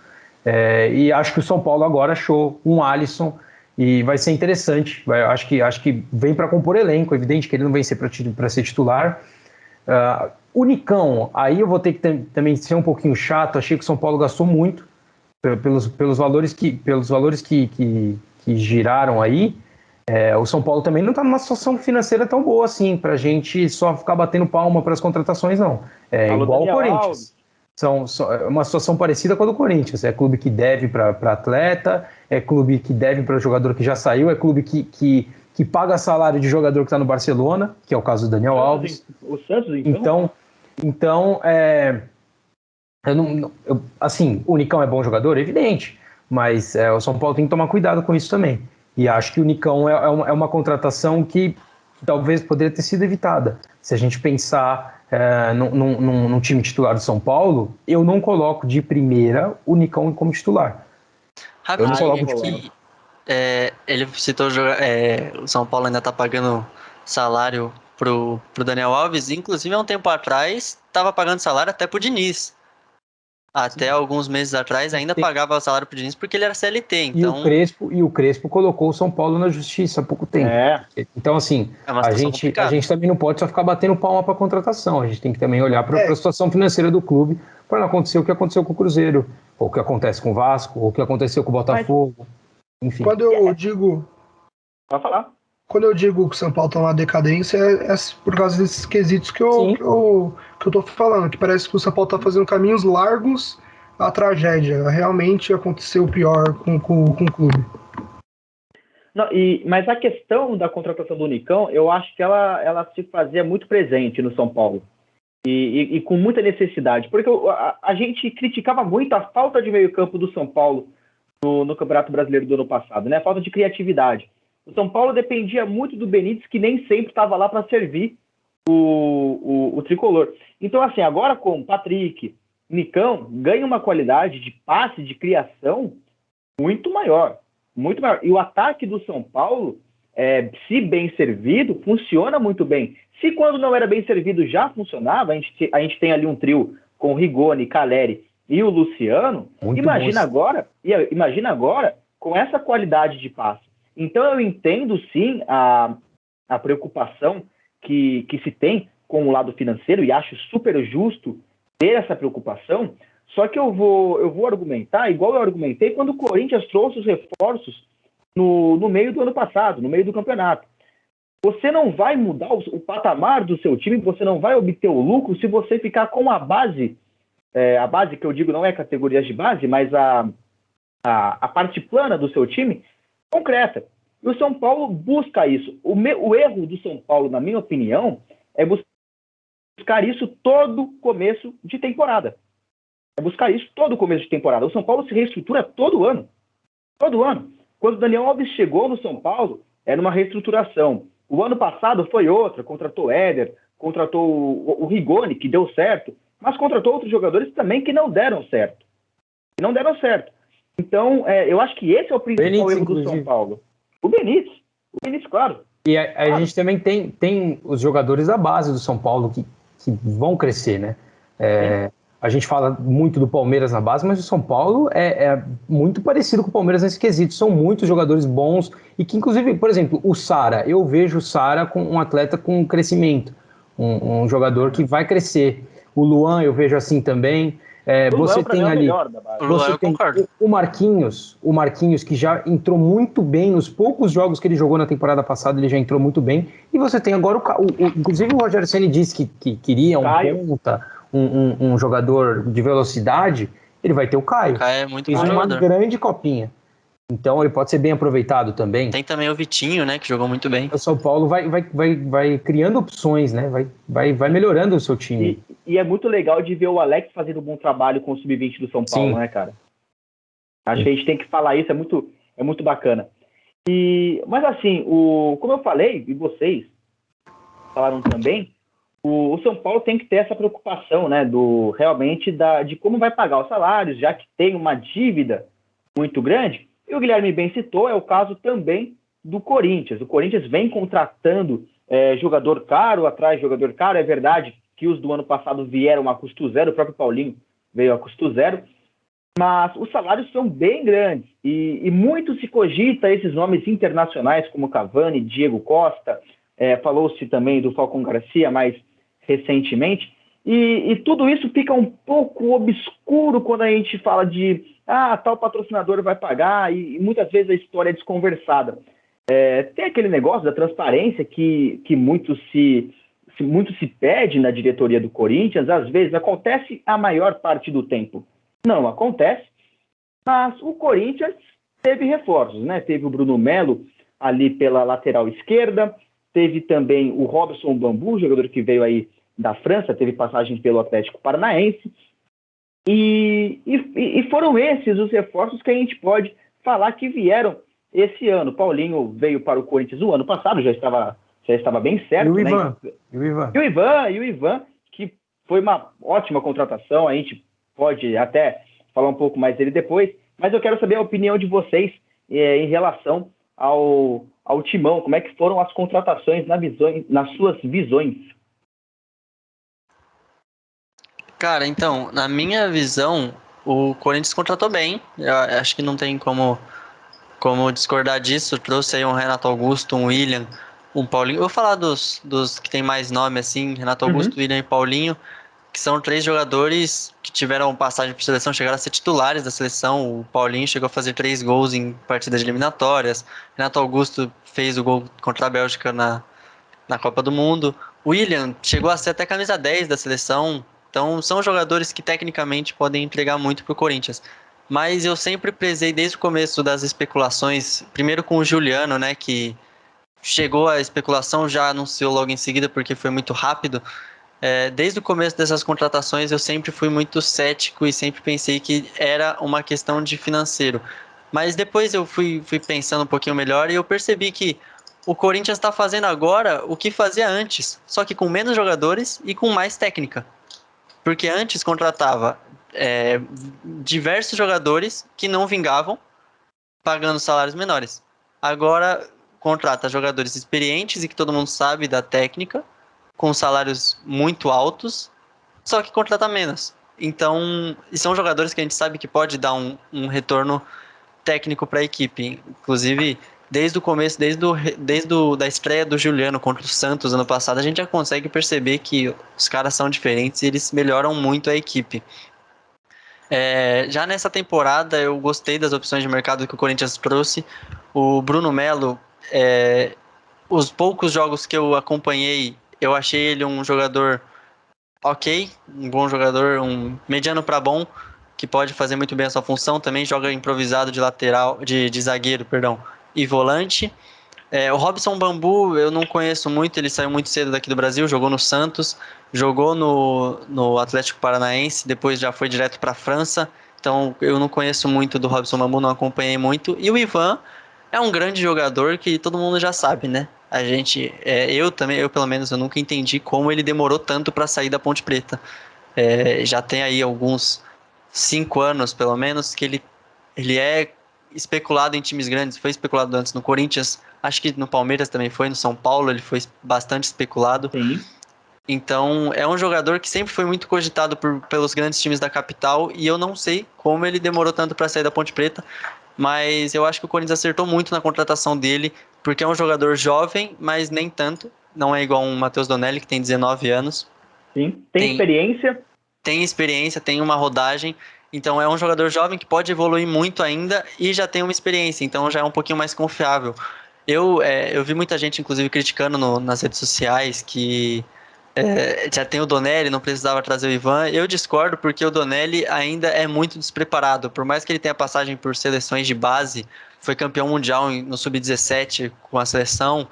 E acho que o São Paulo agora achou um Alisson, e vai ser interessante, acho que vem para compor elenco, evidente que ele não vem para ser titular. O Nicão, aí eu vou ter que também ser um pouquinho chato, achei que o São Paulo gastou muito pelos valores que giraram aí. O São Paulo também não está numa situação financeira tão boa assim, para a gente só ficar batendo palma para as contratações, não. Igual o Corinthians. É uma situação parecida com a do Corinthians. É clube que deve para atleta, é clube que deve para jogador que já saiu, é clube que paga salário de jogador que está no Barcelona, que é o caso do Daniel Alves. O Santos, então? Então, assim, o Nicão é bom jogador, evidente, mas o São Paulo tem que tomar cuidado com isso também. E acho que o Nicão é uma contratação que talvez poderia ter sido evitada. Se a gente pensar num time titular do São Paulo, eu não coloco de primeira o Nicão como titular. Eu não coloco de primeira. Ele citou o São Paulo ainda está pagando salário pro Daniel Alves, inclusive há um tempo atrás estava pagando salário até pro Diniz. Até alguns meses atrás ainda pagava o salário pro Diniz porque ele era CLT. Então... E o Crespo colocou o São Paulo na justiça há pouco tempo. Então, assim, a gente também não pode só ficar batendo palma para a contratação. A gente tem que também olhar para a situação financeira do clube para não acontecer o que aconteceu com o Cruzeiro, ou o que acontece com o Vasco, ou o que aconteceu com o Botafogo. Enfim. Quando eu digo... Pode falar. Quando eu digo que o São Paulo está numa decadência, é por causa desses quesitos que eu tô falando, que parece que o São Paulo está fazendo caminhos largos à tragédia. Realmente aconteceu o pior com o clube. Não, mas a questão da contratação do Nicão, eu acho que ela se fazia muito presente no São Paulo. E com muita necessidade. Porque a gente criticava muito a falta de meio-campo do São Paulo no Campeonato Brasileiro do ano passado, né? A falta de criatividade. O São Paulo dependia muito do Benítez, que nem sempre estava lá para servir o tricolor. Então, assim, agora com Patrick, Nicão, ganha uma qualidade de passe, de criação muito maior. Muito maior. E o ataque do São Paulo, se bem servido, funciona muito bem. Se quando não era bem servido já funcionava, a gente tem ali um trio com Rigoni, Caleri e o Luciano, imagina agora com essa qualidade de passe. Então eu entendo sim a preocupação que se tem com o lado financeiro e acho super justo ter essa preocupação, só que eu vou argumentar igual eu argumentei quando o Corinthians trouxe os reforços no meio do ano passado, no meio do campeonato. Você não vai mudar o patamar do seu time, você não vai obter o lucro se você ficar com a base que eu digo não é categorias de base, mas a parte plana do seu time concreta. E o São Paulo busca isso. O erro do São Paulo, na minha opinião, é buscar isso todo começo de temporada. É buscar isso todo começo de temporada. O São Paulo se reestrutura todo ano. Todo ano. Quando o Daniel Alves chegou no São Paulo, era uma reestruturação. O ano passado foi outra. Contratou o Éder, contratou o Rigoni, que deu certo, mas contratou outros jogadores também que não deram certo. Então, eu acho que esse é o principal erro do São Paulo. O Benítez, claro. E a gente também tem os jogadores da base do São Paulo que vão crescer, né? A gente fala muito do Palmeiras na base, mas o São Paulo é muito parecido com o Palmeiras nesse quesito. São muitos jogadores bons e que, inclusive, por exemplo, o Sara. Eu vejo o Sara com um atleta com crescimento, um jogador que vai crescer. O Luan eu vejo assim também. Você tem ali, você tem o Marquinhos que já entrou muito bem nos poucos jogos que ele jogou na temporada passada, ele já entrou muito bem. E você tem agora inclusive o Rogério Ceni disse que queria um jogador de velocidade, ele vai ter o Caio. O Caio é muito bom jogador. Uma grande copinha. Então ele pode ser bem aproveitado também. Tem também o Vitinho, né, que jogou muito bem. O São Paulo vai criando opções, né? Vai melhorando o seu time. E é muito legal de ver o Alex fazendo um bom trabalho com o Sub-20 do São Paulo, né, cara? Acho que a gente tem que falar isso, é muito bacana. Mas assim, como eu falei, e vocês falaram também, o São Paulo tem que ter essa preocupação, né, de como vai pagar os salários, já que tem uma dívida muito grande. E o Guilherme bem citou, é o caso também do Corinthians. O Corinthians vem contratando jogador caro, atrás de jogador caro. É verdade que os do ano passado vieram a custo zero, o próprio Paulinho veio a custo zero, mas os salários são bem grandes. E muito se cogita esses nomes internacionais, como Cavani, Diego Costa, falou-se também do Falcão Garcia mais recentemente. E tudo isso fica um pouco obscuro quando a gente fala de tal patrocinador vai pagar, e muitas vezes a história é desconversada. Tem aquele negócio da transparência que muito se pede na diretoria do Corinthians, às vezes acontece a maior parte do tempo. Não acontece, mas o Corinthians teve reforços, né? Teve o Bruno Melo ali pela lateral esquerda, teve também o Robson Bambu, jogador que veio aí da França, teve passagem pelo Atlético Paranaense, e foram esses os reforços que a gente pode falar que vieram esse ano. Paulinho veio para o Corinthians o ano passado, já estava bem certo. E o Ivan, que foi uma ótima contratação, a gente pode até falar um pouco mais dele depois, mas eu quero saber a opinião de vocês em relação ao Timão, como é que foram as contratações nas suas visões? Cara, então, na minha visão, o Corinthians contratou bem. Eu acho que não tem como discordar disso. Trouxe aí um Renato Augusto, um William, um Paulinho. Eu vou falar dos que tem mais nome, assim, Renato Augusto, William e Paulinho, que são 3 jogadores que tiveram passagem por seleção, chegaram a ser titulares da seleção. O Paulinho chegou a fazer 3 gols em partidas eliminatórias. Renato Augusto fez o gol contra a Bélgica na Copa do Mundo. O William chegou a ser até camisa 10 da seleção. Então, são jogadores que tecnicamente podem entregar muito para o Corinthians. Mas eu sempre prezei desde o começo das especulações, primeiro com o Juliano, né, que chegou a especulação, já anunciou logo em seguida porque foi muito rápido. Desde o começo dessas contratações eu sempre fui muito cético e sempre pensei que era uma questão de financeiro. Mas depois eu fui pensando um pouquinho melhor e eu percebi que o Corinthians está fazendo agora o que fazia antes, só que com menos jogadores e com mais técnica. Porque antes contratava diversos jogadores que não vingavam, pagando salários menores. Agora contrata jogadores experientes e que todo mundo sabe da técnica, com salários muito altos, só que contrata menos. Então, e são jogadores que a gente sabe que pode dar um retorno técnico para a equipe. Inclusive, desde o começo, da estreia do Juliano contra o Santos ano passado, a gente já consegue perceber que os caras são diferentes e eles melhoram muito a equipe. Já nessa temporada, eu gostei das opções de mercado que o Corinthians trouxe. O Bruno Melo, os poucos jogos que eu acompanhei, eu achei ele um jogador ok, um bom jogador, um mediano para bom, que pode fazer muito bem a sua função. Também joga improvisado de lateral, de zagueiro, perdão. e volante. O Robson Bambu eu não conheço muito, ele saiu muito cedo daqui do Brasil, jogou no Santos, jogou no Atlético Paranaense, depois já foi direto para a França, então eu não conheço muito do Robson Bambu, não acompanhei muito. E o Ivan é um grande jogador que todo mundo já sabe, né? Eu pelo menos, eu nunca entendi como ele demorou tanto para sair da Ponte Preta. Já tem aí alguns 5 anos, pelo menos, que ele é especulado em times grandes. Foi especulado antes no Corinthians, acho que no Palmeiras também foi, no São Paulo ele foi bastante especulado. Sim. Então é um jogador que sempre foi muito cogitado pelos grandes times da capital, e eu não sei como ele demorou tanto para sair da Ponte Preta, mas eu acho que o Corinthians acertou muito na contratação dele, porque é um jogador jovem, mas nem tanto. Não é igual um Matheus Donelli, que tem 19 anos. Sim. Tem experiência. Tem experiência, tem uma rodagem, então é um jogador jovem que pode evoluir muito ainda e já tem uma experiência, então já é um pouquinho mais confiável. Eu vi muita gente, inclusive, criticando nas redes sociais que já tem o Donelli, não precisava trazer o Ivan. Eu discordo, porque o Donelli ainda é muito despreparado, por mais que ele tenha passagem por seleções de base, foi campeão mundial no Sub-17 com a seleção.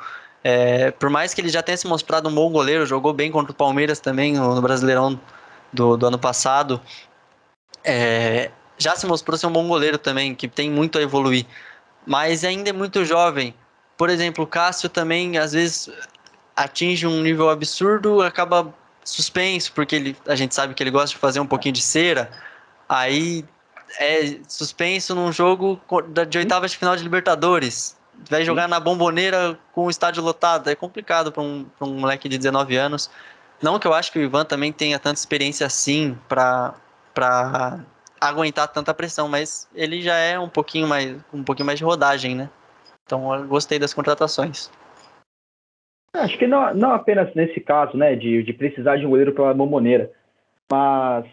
Por mais que ele já tenha se mostrado um bom goleiro, jogou bem contra o Palmeiras também no Brasileirão do ano passado, já se mostrou ser um bom goleiro também, que tem muito a evoluir, mas ainda é muito jovem. Por exemplo, o Cássio também às vezes atinge um nível absurdo, acaba suspenso, porque a gente sabe que ele gosta de fazer um pouquinho de cera, aí é suspenso num jogo de oitavas de final de Libertadores, vai jogar na Bomboneira com o estádio lotado, é complicado para um moleque de 19 anos. Não que eu acho que o Ivan também tenha tanta experiência assim para aguentar tanta pressão, mas ele já é um pouquinho mais de rodagem, né? Então eu gostei das contratações. Acho que não apenas nesse caso, né, de precisar de um goleiro pela Bomboneira, mas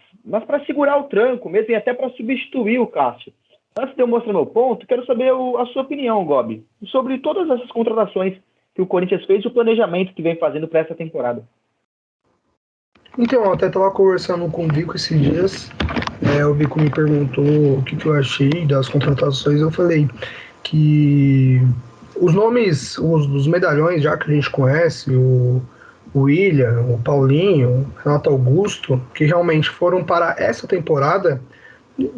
para segurar o tranco mesmo, e até para substituir o Cássio. Antes de eu mostrar meu ponto, quero saber a sua opinião, Gobi, sobre todas essas contratações que o Corinthians fez e o planejamento que vem fazendo para essa temporada. Então, eu até estava conversando com o Vico esses dias. O Vico me perguntou o que eu achei das contratações. Eu falei que os nomes, os medalhões, já que a gente conhece, o William, o Paulinho, o Renato Augusto, que realmente foram para essa temporada,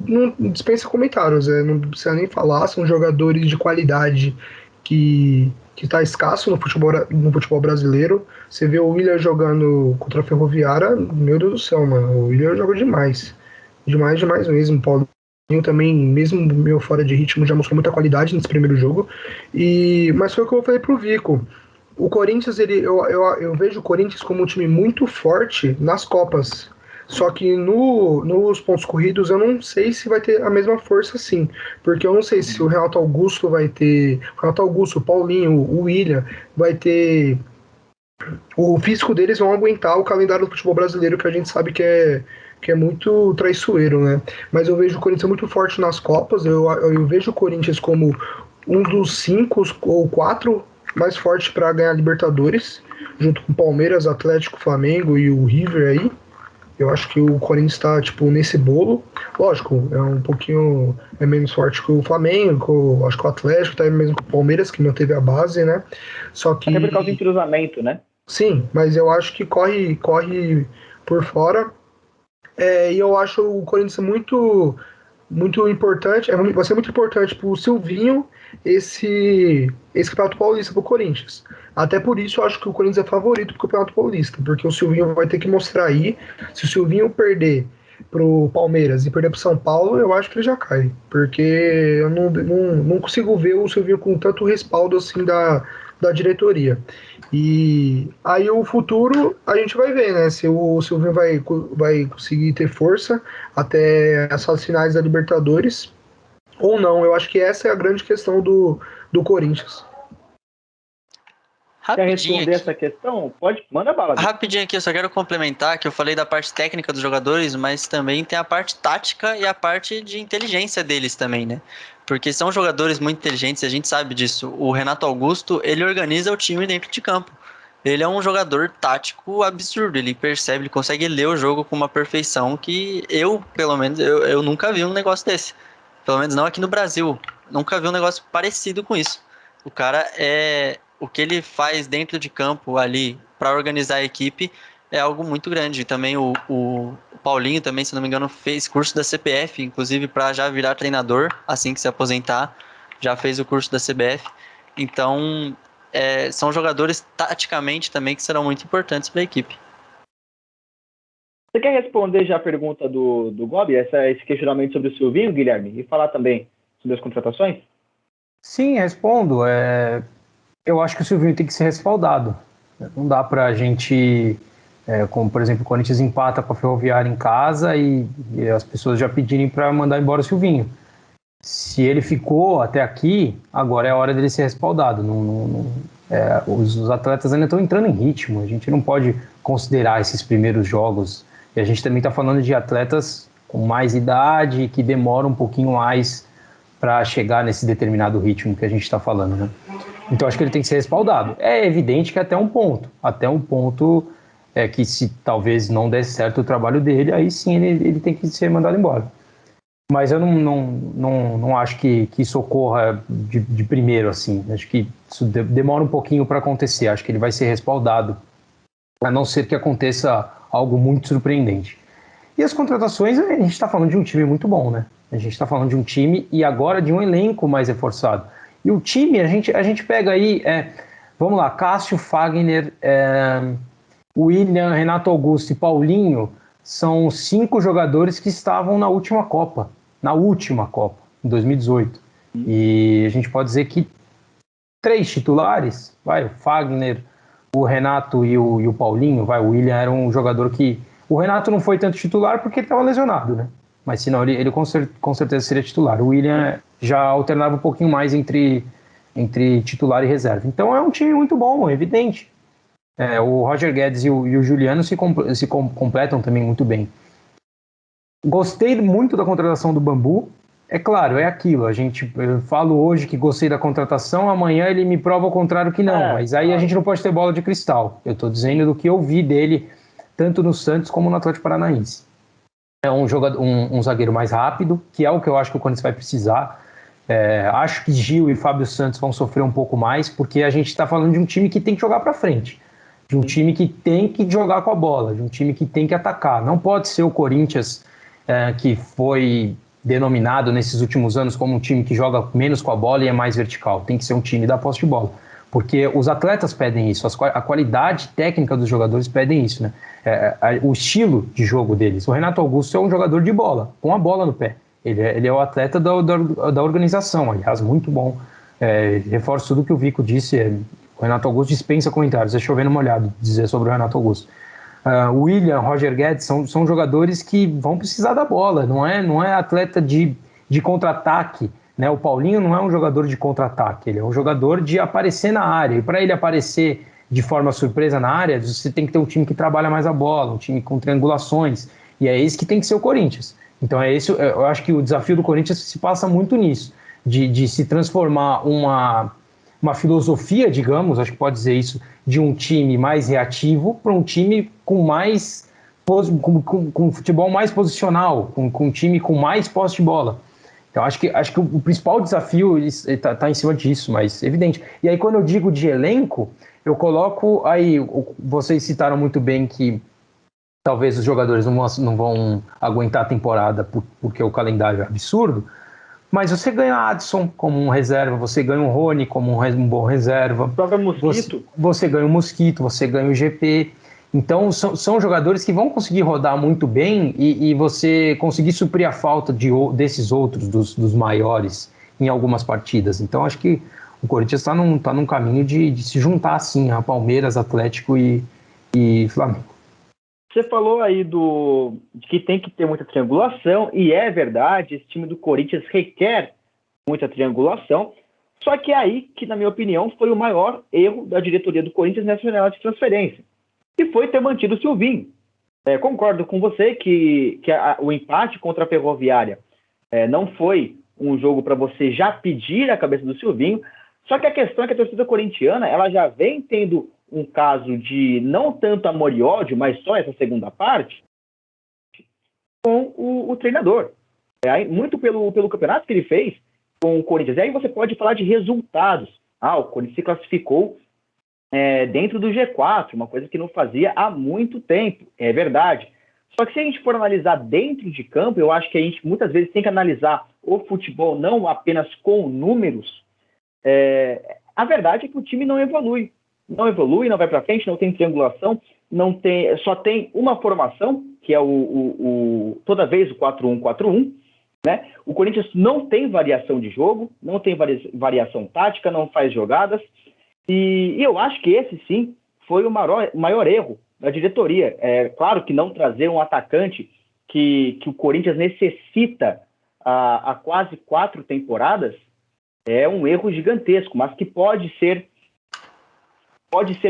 não dispensa comentários, não precisa nem falar, são jogadores de qualidade que está escasso no futebol brasileiro. Você vê o William jogando contra a Ferroviária, meu Deus do céu, mano, o William joga demais. Demais mesmo. O Paulinho também, mesmo meio fora de ritmo, já mostrou muita qualidade nesse primeiro jogo. Mas foi o que eu falei pro Vico. O Corinthians, eu vejo o Corinthians como um time muito forte nas Copas. Só que nos pontos corridos eu não sei se vai ter a mesma força assim. Porque eu não sei se o Renato Augusto vai ter. O Renato Augusto, o Paulinho, o William, vai ter. O físico deles vão aguentar o calendário do futebol brasileiro, que a gente sabe que é muito traiçoeiro, né? Mas eu vejo o Corinthians muito forte nas Copas. Eu vejo o Corinthians como um dos 5 ou 4 mais fortes para ganhar Libertadores, junto com Palmeiras, Atlético, Flamengo e o River aí. Eu acho que o Corinthians está nesse bolo. Lógico, é um pouquinho menos forte que o Flamengo, acho que o Atlético, até mesmo que o Palmeiras, que manteve a base, né? Só que... Até por causa do entrosamento, né? Sim, mas eu acho que corre por fora. E eu acho o Corinthians muito importante. Vai ser muito importante para o Silvinho esse Campeonato Paulista para o Corinthians. Até por isso eu acho que o Corinthians é favorito para o Campeonato Paulista, porque o Silvinho vai ter que mostrar aí. Se o Silvinho perder pro Palmeiras e perder pro São Paulo, eu acho que ele já cai, porque eu não consigo ver o Silvinho com tanto respaldo assim da diretoria. E aí o futuro a gente vai ver, né? Se o Silvinho vai conseguir ter força até as fases finais da Libertadores ou não. Eu acho que essa é a grande questão do Corinthians. Quer responder essa questão? Pode, manda bala. Rapidinho aqui, eu só quero complementar que eu falei da parte técnica dos jogadores, mas também tem a parte tática e a parte de inteligência deles também, né? Porque são jogadores muito inteligentes, a gente sabe disso. O Renato Augusto, ele organiza o time dentro de campo. Ele é um jogador tático absurdo, ele percebe, ele consegue ler o jogo com uma perfeição que pelo menos, eu nunca vi um negócio desse. Pelo menos não aqui no Brasil. Nunca vi um negócio parecido com isso. O cara o que ele faz dentro de campo ali para organizar a equipe é algo muito grande. Também o Paulinho também, se não me engano, fez curso da CPF, inclusive para já virar treinador assim que se aposentar, já fez o curso da CBF. Então, são jogadores taticamente também que serão muito importantes para a equipe. Você quer responder já a pergunta do Gobi, esse questionamento sobre o Silvinho, Guilherme, e falar também sobre as contratações? Sim, respondo. Eu acho que o Silvinho tem que ser respaldado. Não dá para a gente, como por exemplo, o Corinthians empata com a Ferroviária em casa e as pessoas já pedirem para mandar embora o Silvinho. Se ele ficou até aqui, agora é a hora dele ser respaldado. Os atletas ainda estão entrando em ritmo. A gente não pode considerar esses primeiros jogos. E a gente também está falando de atletas com mais idade que demoram um pouquinho mais para chegar nesse determinado ritmo que a gente está falando, né? Então acho que ele tem que ser respaldado. É evidente que até um ponto que se talvez não desse certo o trabalho dele, aí sim ele tem que ser mandado embora. Mas eu não acho que isso ocorra de primeiro, assim. Acho que isso demora um pouquinho para acontecer. Acho que ele vai ser respaldado, a não ser que aconteça algo muito surpreendente. E as contratações, a gente está falando de um time muito bom, né? A gente está falando de um time e agora de um elenco mais reforçado. E o time, a gente pega aí, vamos lá, Cássio, Fagner, William, Renato Augusto e Paulinho são 5 jogadores que estavam na última Copa, em 2018. E a gente pode dizer que 3 titulares, o Fagner, o Renato e o Paulinho, o William era um jogador que... O Renato não foi tanto titular porque ele estava lesionado, né? Mas senão ele com certeza seria titular. O William já alternava um pouquinho mais entre titular e reserva. Então é um time muito bom, é evidente. O Roger Guedes e o Juliano se completam também muito bem. Gostei muito da contratação do Bambu. É claro, é aquilo. Eu falo hoje que gostei da contratação, amanhã ele me prova ao contrário que não. Mas aí a gente não pode ter bola de cristal. Eu estou dizendo do que eu vi dele, tanto no Santos como no Atlético Paranaense. É um zagueiro mais rápido, que é o que eu acho que o Corinthians vai precisar. Acho que Gil e Fábio Santos vão sofrer um pouco mais, porque a gente está falando de um time que tem que jogar para frente. De um time que tem que jogar com a bola, de um time que tem que atacar. Não pode ser o Corinthians que foi denominado nesses últimos anos como um time que joga menos com a bola e é mais vertical. Tem que ser um time da posse de bola. Porque os atletas pedem isso, a qualidade técnica dos jogadores pedem isso, né? O estilo de jogo deles. O Renato Augusto é um jogador de bola, com a bola no pé. Ele é o atleta da organização, aliás, muito bom. Reforço tudo que o Vico disse. O Renato Augusto dispensa comentários, é chovendo molhado dizer sobre o Renato Augusto. William, Roger Guedes são jogadores que vão precisar da bola, não é atleta de contra-ataque, né? O Paulinho não é um jogador de contra-ataque, ele é um jogador de aparecer na área, e para ele aparecer de forma surpresa na área, você tem que ter um time que trabalha mais a bola, um time com triangulações, e é esse que tem que ser o Corinthians. Então eu acho que o desafio do Corinthians se passa muito nisso, de se transformar uma filosofia, digamos, acho que pode dizer isso, de um time mais reativo para um time com futebol mais posicional, com um time com mais posse de bola. Então acho que o principal desafio está em cima disso, mas evidente. E aí quando eu digo de elenco, eu coloco aí, vocês citaram muito bem que talvez os jogadores não vão aguentar a temporada porque o calendário é absurdo, mas você ganha Adson como um reserva, você ganha o Rony como um bom reserva. Você ganha o Mosquito, você ganha o GP. Então são jogadores que vão conseguir rodar muito bem e você conseguir suprir a falta desses outros, dos maiores, em algumas partidas. Então acho que o Corinthians está num caminho de se juntar assim a Palmeiras, Atlético e Flamengo. Você falou aí de que tem que ter muita triangulação, e é verdade, esse time do Corinthians requer muita triangulação, só que é aí que, na minha opinião, foi o maior erro da diretoria do Corinthians nessa janela de transferência, que foi ter mantido o Silvinho. Concordo com você que o empate contra a Ferroviária não foi um jogo para você já pedir a cabeça do Silvinho, só que a questão é que a torcida corintiana ela já vem tendo um caso de não tanto amor e ódio, mas só essa segunda parte, com o treinador. Muito pelo campeonato que ele fez com o Corinthians. E aí você pode falar de resultados. o Corinthians se classificou dentro do G4, uma coisa que não fazia há muito tempo, é verdade. Só que se a gente for analisar dentro de campo, eu acho que a gente muitas vezes tem que analisar o futebol não apenas com números. A verdade é que o time não evolui, não vai para frente, não tem triangulação, só tem uma formação, que é toda vez o 4-1-4-1, né? O Corinthians não tem variação de jogo, não tem variação tática, não faz jogadas, e eu acho que esse sim foi o maior erro da diretoria. É claro que não trazer um atacante que o Corinthians necessita há quase 4 temporadas é um erro gigantesco, mas que pode ser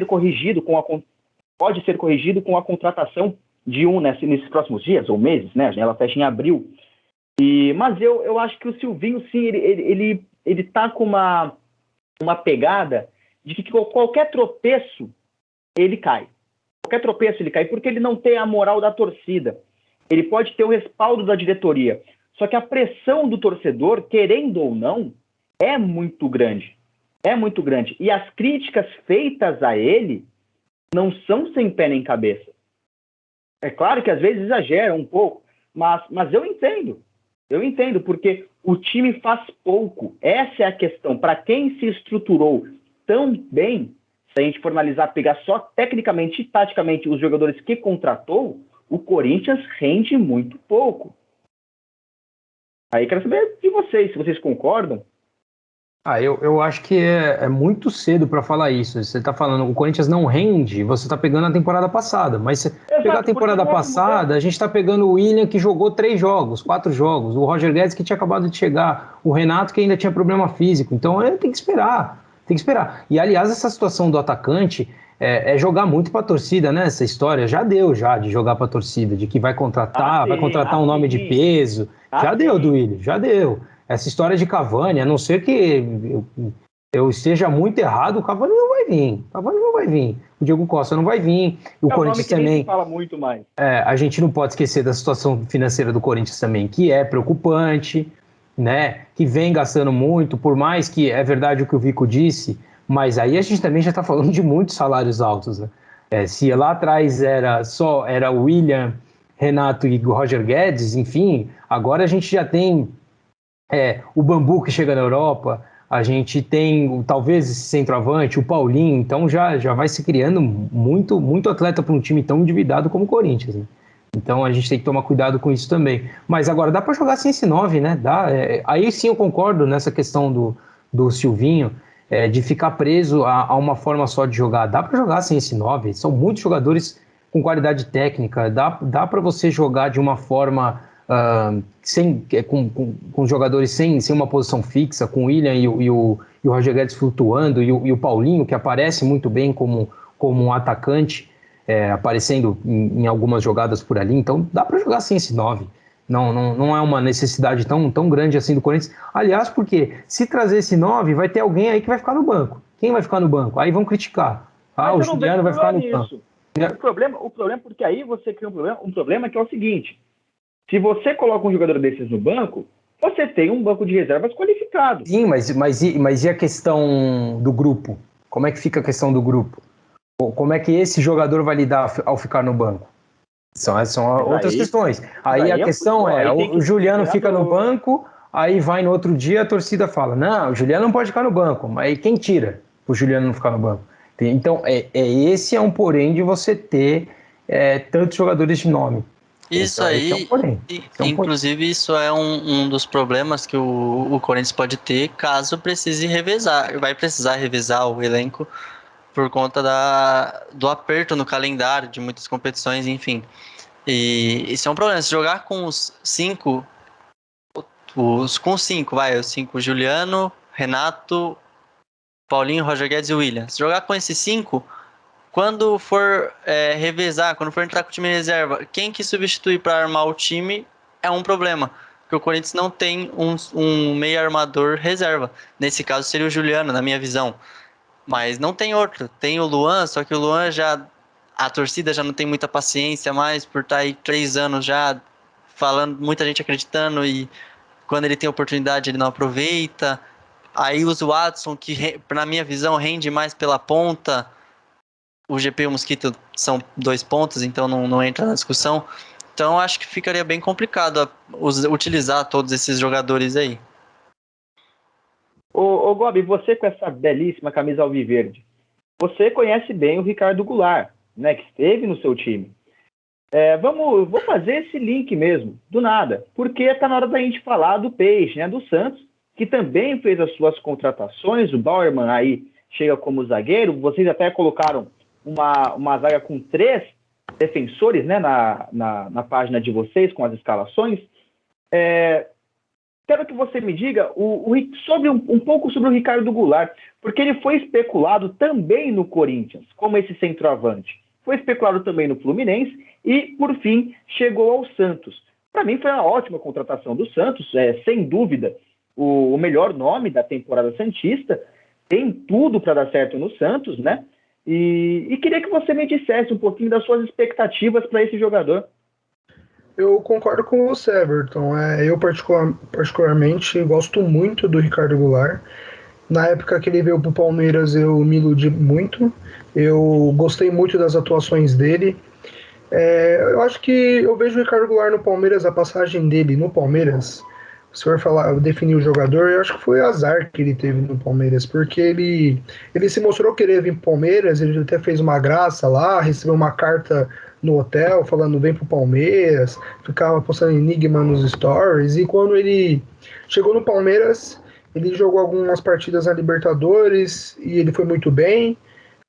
corrigido com a contratação de nesses próximos dias ou meses, né? A janela fecha em abril. Mas eu acho que o Silvinho, sim, ele tá com uma pegada de que qualquer tropeço ele cai. Qualquer tropeço ele cai, porque ele não tem a moral da torcida. Ele pode ter o respaldo da diretoria. Só que a pressão do torcedor, querendo ou não, é muito grande. É muito grande. E as críticas feitas a ele não são sem pé nem cabeça. É claro que às vezes exageram um pouco, mas eu entendo. Eu entendo, porque o time faz pouco. Essa é a questão. Para quem se estruturou tão bem, se a gente for analisar, pegar só tecnicamente e taticamente os jogadores que contratou, o Corinthians rende muito pouco. Aí quero saber de vocês, se vocês concordam. Eu acho que é muito cedo para falar isso. Você está falando, o Corinthians não rende, você está pegando a temporada passada. Mas se pegar a temporada passada, a gente está pegando o William, que jogou 3 jogos, 4 jogos, o Roger Guedes, que tinha acabado de chegar, o Renato, que ainda tinha problema físico. Então tem que esperar. E, aliás, essa situação do atacante é jogar muito para a torcida, né? Essa história já deu de jogar para a torcida, de que vai contratar um nome de peso. Já deu, Duílio, já deu. Essa história de Cavani, a não ser que eu esteja muito errado, o Cavani não vai vir. O Diego Costa não vai vir. O Corinthians também fala muito mais. A gente não pode esquecer da situação financeira do Corinthians também, que é preocupante, né? Que vem gastando muito, por mais que é verdade o que o Vico disse, mas aí a gente também já está falando de muitos salários altos, né? Se lá atrás era o William, Renato e o Roger Guedes, enfim, agora a gente já tem o Bambu, que chega na Europa, a gente tem talvez esse centroavante, o Paulinho, então já vai se criando muito, muito atleta para um time tão endividado como o Corinthians, né? Então a gente tem que tomar cuidado com isso também. Mas agora dá para jogar sem esse 9, né? Aí sim eu concordo nessa questão do Silvinho, de ficar preso a uma forma só de jogar. Dá para jogar sem esse 9, são muitos jogadores com qualidade técnica, dá para você jogar de uma forma com jogadores sem uma posição fixa, com o William e o Roger Guedes flutuando, e o Paulinho, que aparece muito bem como um atacante, aparecendo em algumas jogadas por ali. Então dá para jogar sem esse 9. Não é uma necessidade tão grande assim do Corinthians. Aliás, porque se trazer esse 9, vai ter alguém aí que vai ficar no banco. Quem vai ficar no banco? Aí vão criticar. O Juliano vai ficar no banco. O problema é porque aí você cria um problema que é o seguinte: se você coloca um jogador desses no banco, você tem um banco de reservas qualificado. Sim, mas e a questão do grupo? Como é que fica a questão do grupo? Como é que esse jogador vai lidar ao ficar no banco? São outras questões. Aí a questão o Juliano fica no banco, aí vai no outro dia, a torcida fala, não, o Juliano não pode ficar no banco. Mas quem tira o Juliano não ficar no banco? Então, esse é um porém de você ter tantos jogadores de nome. Isso aí, inclusive isso é um dos problemas que o Corinthians pode ter caso precise revezar. Vai precisar revezar o elenco por conta do aperto no calendário de muitas competições, enfim. E isso é um problema. Se jogar com os 5, Juliano, Renato, Paulinho, Roger Guedes e William. Se jogar com esses 5, quando for revezar, quando for entrar com o time em reserva, quem que substitui para armar o time é um problema. Porque o Corinthians não tem um meio armador reserva. Nesse caso seria o Juliano, na minha visão. Mas não tem outro. Tem o Luan, só que o Luan a torcida já não tem muita paciência mais por estar aí 3 anos já falando, muita gente acreditando, e quando ele tem oportunidade ele não aproveita. aí usa o Watson, que na minha visão rende mais pela ponta. O GP e o Mosquito são 2 pontos, então não entra na discussão. Então acho que ficaria bem complicado utilizar todos esses jogadores aí. Ô Gobi, você com essa belíssima camisa alviverde, você conhece bem o Ricardo Goulart, né, que esteve no seu time. Vou fazer esse link mesmo, do nada, porque está na hora da gente falar do Peixe, né, do Santos, que também fez as suas contratações. O Bauerman aí chega como zagueiro. Vocês até colocaram uma zaga com 3 defensores, né, na página de vocês, com as escalações. Quero que você me diga um pouco sobre o Ricardo Goulart, porque ele foi especulado também no Corinthians, como esse centroavante. Foi especulado também no Fluminense e, por fim, chegou ao Santos. Para mim foi uma ótima contratação do Santos, sem dúvida o melhor nome da temporada santista, tem tudo para dar certo no Santos, né? E queria que você me dissesse um pouquinho das suas expectativas para esse jogador. Eu concordo com você, Everton. Eu particularmente gosto muito do Ricardo Goulart. Na época que ele veio para o Palmeiras, eu me iludi muito. Eu gostei muito das atuações dele. Eu acho que eu vejo o Ricardo Goulart no Palmeiras, a passagem dele no Palmeiras. Se for definir o jogador, eu acho que foi azar que ele teve no Palmeiras, porque ele se mostrou querer vir pro Palmeiras, ele até fez uma graça lá, recebeu uma carta no hotel falando vem pro Palmeiras, ficava postando enigma nos stories, e quando ele chegou no Palmeiras, ele jogou algumas partidas na Libertadores e ele foi muito bem,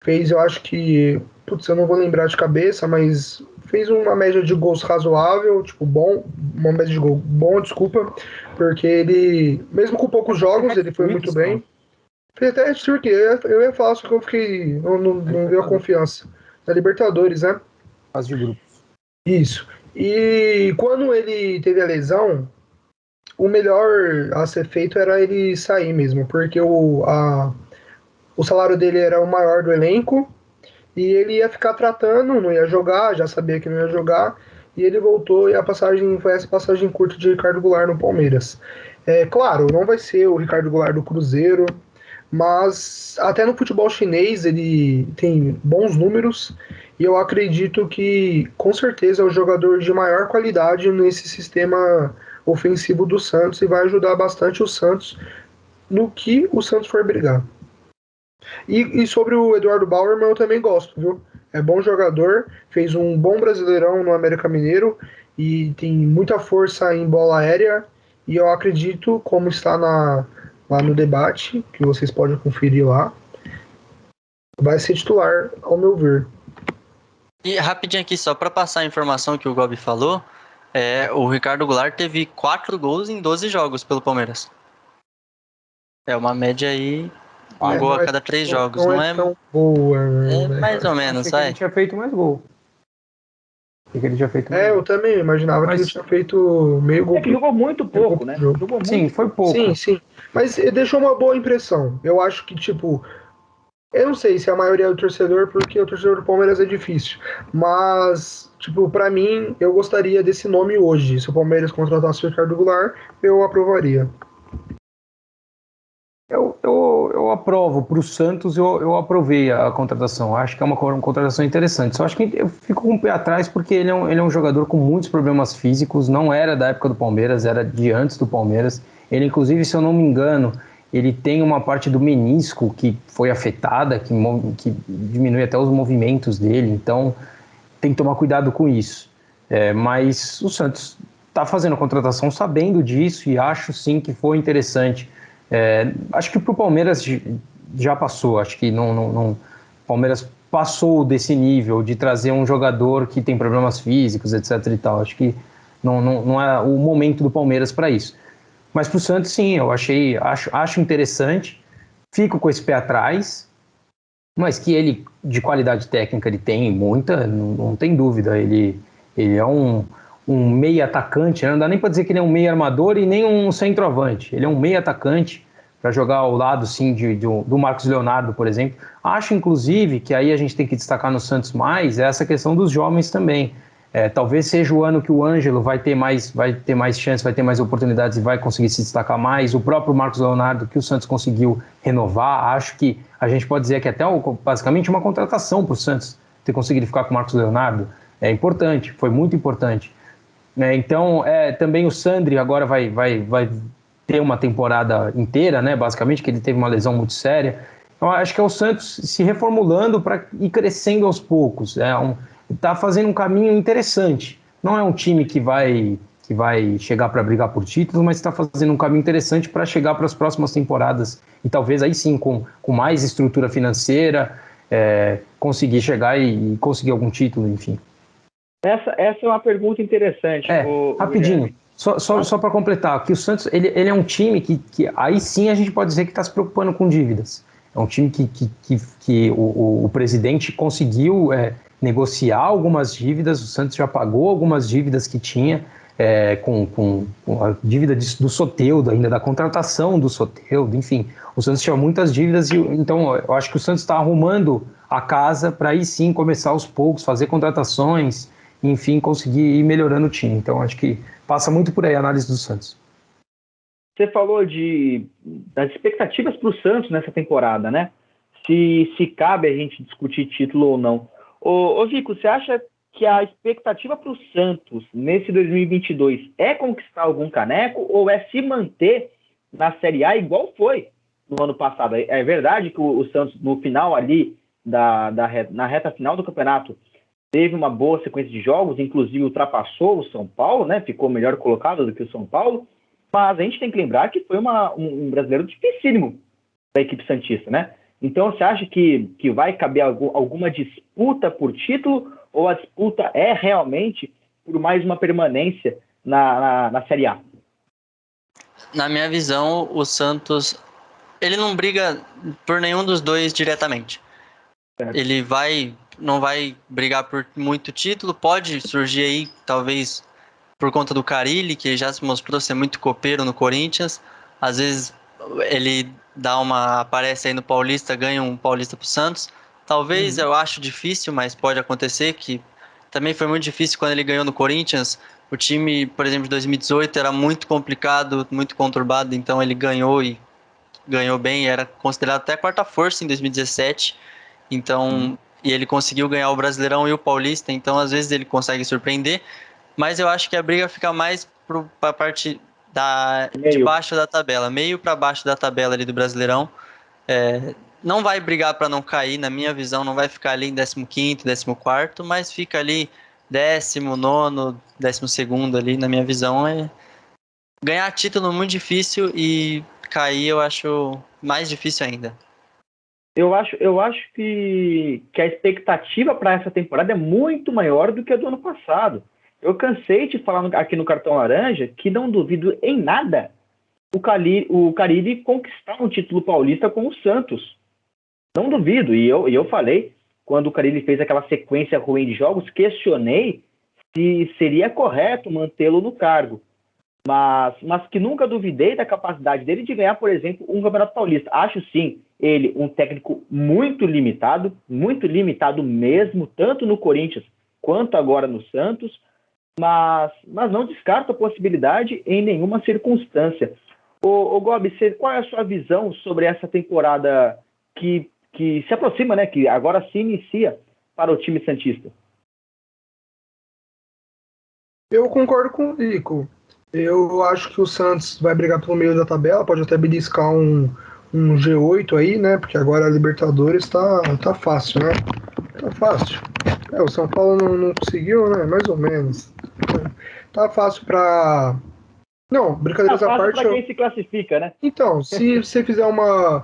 fez, eu acho que, eu não vou lembrar de cabeça, mas fez uma média de gols razoável, uma média de gol bom, desculpa, porque ele, mesmo com poucos jogos, ele foi muito bem. Fez até porque eu ia falar, só que eu fiquei, não deu a confiança. Na Libertadores, né? Fase de grupos. Isso. E quando ele teve a lesão, o melhor a ser feito era ele sair mesmo, porque o salário dele era o maior do elenco, e ele ia ficar tratando, não ia jogar, já sabia que não ia jogar, e ele voltou, e foi essa passagem curta de Ricardo Goulart no Palmeiras. Claro, não vai ser o Ricardo Goulart do Cruzeiro, mas até no futebol chinês ele tem bons números, e eu acredito que com certeza é o jogador de maior qualidade nesse sistema ofensivo do Santos, e vai ajudar bastante o Santos no que o Santos for brigar. E sobre o Eduardo Bauerman eu também gosto, viu? É bom jogador, fez um bom Brasileirão no América Mineiro e tem muita força em bola aérea, e eu acredito, como está lá no debate, que vocês podem conferir lá, vai ser titular, ao meu ver. E rapidinho aqui, só para passar a informação que o Gobi falou, o Ricardo Goulart teve 4 gols em 12 jogos pelo Palmeiras. É uma média aí, um gol a cada 3 jogos. Não é tão boa. Mais ou menos, sai. Ele tinha feito mais gol. Ele tinha feito mais eu também imaginava que ele tinha feito meio gol. Que jogou muito pouco, né? Sim, foi pouco. Sim. Mas deixou uma boa impressão. Eu acho que, eu não sei se a maioria é o torcedor, porque o torcedor do Palmeiras é difícil. Mas, pra mim, eu gostaria desse nome hoje. Se o Palmeiras contratasse o Ricardo Goulart, eu aprovaria. Eu aprovo. Para o Santos, eu aprovei a contratação. Acho que é uma contratação interessante. Só acho que eu fico com o pé atrás porque ele é um jogador com muitos problemas físicos. Não era da época do Palmeiras, era de antes do Palmeiras. Ele, inclusive, se eu não me engano, ele tem uma parte do menisco que foi afetada, que diminui até os movimentos dele. Então, tem que tomar cuidado com isso. Mas o Santos está fazendo a contratação sabendo disso, e acho sim que foi interessante. Acho que para o Palmeiras já passou. Acho que o Palmeiras passou desse nível de trazer um jogador que tem problemas físicos, etc. e tal. Acho que não é o momento do Palmeiras para isso. Mas para o Santos, sim, eu acho interessante. Fico com esse pé atrás, mas que ele, de qualidade técnica, ele tem muita, não tem dúvida. Ele é um meia atacante, né? Não dá nem para dizer que ele é um meia armador e nem um centroavante. Ele é um meia atacante para jogar ao lado, sim, do Marcos Leonardo, por exemplo. Acho, inclusive, que aí a gente tem que destacar no Santos mais essa questão dos jovens também. Talvez seja o ano que o Ângelo vai ter mais chance, vai ter mais oportunidades e vai conseguir se destacar mais. O próprio Marcos Leonardo, que o Santos conseguiu renovar, acho que a gente pode dizer que até basicamente uma contratação para o Santos ter conseguido ficar com o Marcos Leonardo é importante, foi muito importante. Então, também o Sandri agora vai ter uma temporada inteira, né, basicamente, que ele teve uma lesão muito séria. Então, acho que é o Santos se reformulando para ir crescendo aos poucos. Está fazendo um caminho interessante. Não é um time que vai chegar para brigar por títulos, mas está fazendo um caminho interessante para chegar para as próximas temporadas. E talvez aí sim, com mais estrutura financeira, conseguir chegar e conseguir algum título, enfim. Essa é uma pergunta interessante. Rapidinho, só para completar, que o Santos ele é um time que aí sim a gente pode dizer que está se preocupando com dívidas. É um time que o presidente conseguiu negociar algumas dívidas, o Santos já pagou algumas dívidas que tinha, com a dívida do Soteldo, ainda da contratação do Soteldo, enfim, o Santos tinha muitas dívidas, então eu acho que o Santos está arrumando a casa para aí sim começar aos poucos, fazer contratações, enfim, conseguir ir melhorando o time. Então acho que passa muito por aí a análise do Santos. Você falou das expectativas para o Santos nessa temporada, né? Se cabe a gente discutir título ou não. Ô Vico, você acha que a expectativa para o Santos nesse 2022 é conquistar algum caneco ou é se manter na Série A igual foi no ano passado? É verdade que o Santos, no final ali, na reta final do campeonato, teve uma boa sequência de jogos, inclusive ultrapassou o São Paulo, né? Ficou melhor colocado do que o São Paulo, mas a gente tem que lembrar que foi um brasileiro dificílimo da equipe santista, né? Então, você acha que vai caber alguma disputa por título ou a disputa é realmente por mais uma permanência na Série A? Na minha visão, o Santos ele não briga por nenhum dos dois diretamente. Certo. Ele não vai brigar por muito título, pode surgir aí, talvez, por conta do Carille, que já se mostrou ser muito copeiro no Corinthians. Às vezes ele aparece aí no Paulista, ganha um Paulista pro Santos. Talvez, eu acho difícil, mas pode acontecer, que também foi muito difícil quando ele ganhou no Corinthians. O time, por exemplo, de 2018 era muito complicado, muito conturbado, então ele ganhou e ganhou bem, era considerado até quarta força em 2017. Então, e ele conseguiu ganhar o Brasileirão e o Paulista, então às vezes ele consegue surpreender. Mas eu acho que a briga fica mais para a parte de baixo da tabela, meio para baixo da tabela ali do Brasileirão. Não vai brigar para não cair, na minha visão, não vai ficar ali em 15º, 14º, mas fica ali 19º, 12º ali, na minha visão. Ganhar título muito difícil e cair eu acho mais difícil ainda. Eu acho que a expectativa para essa temporada é muito maior do que a do ano passado. Eu cansei de falar aqui no Cartão Laranja que não duvido em nada o Carille conquistar um título paulista com o Santos. Não duvido. E eu falei, quando o Carille fez aquela sequência ruim de jogos, questionei se seria correto mantê-lo no cargo. Mas que nunca duvidei da capacidade dele de ganhar, por exemplo, um Campeonato Paulista. Acho sim ele um técnico muito limitado mesmo, tanto no Corinthians quanto agora no Santos, mas não descarto a possibilidade em nenhuma circunstância. Ô Gobi, qual é a sua visão sobre essa temporada que se aproxima, né, que agora se inicia para o time santista? Eu concordo com o Vico. Eu acho que o Santos vai brigar pelo meio da tabela, pode até beliscar um G8 aí, né? Porque agora a Libertadores tá fácil, né? Tá fácil. O São Paulo não conseguiu, né? Mais ou menos. Tá fácil pra... Não, brincadeiras à parte... Pra quem se classifica, né? Então, se você fizer uma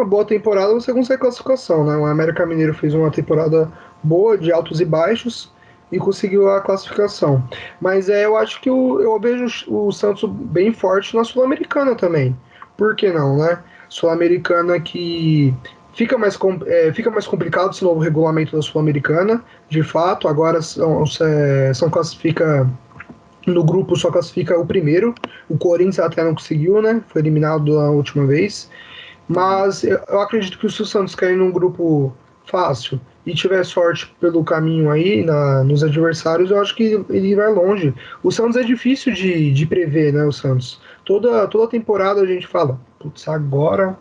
boa temporada, você consegue classificação, né? O América Mineiro fez uma temporada boa, de altos e baixos, e conseguiu a classificação. Mas eu acho que eu vejo o Santos bem forte na Sul-Americana também. Por que não, né? Sul-Americana que fica mais complicado esse novo regulamento da Sul-Americana. De fato, agora só classifica... No grupo só classifica o primeiro. O Corinthians até não conseguiu, né? Foi eliminado da última vez. Mas eu acredito que se o Santos cair num grupo fácil e tiver sorte pelo caminho aí nos adversários, eu acho que ele vai longe. O Santos é difícil de prever, né? O Santos. Toda temporada a gente fala, putz, agora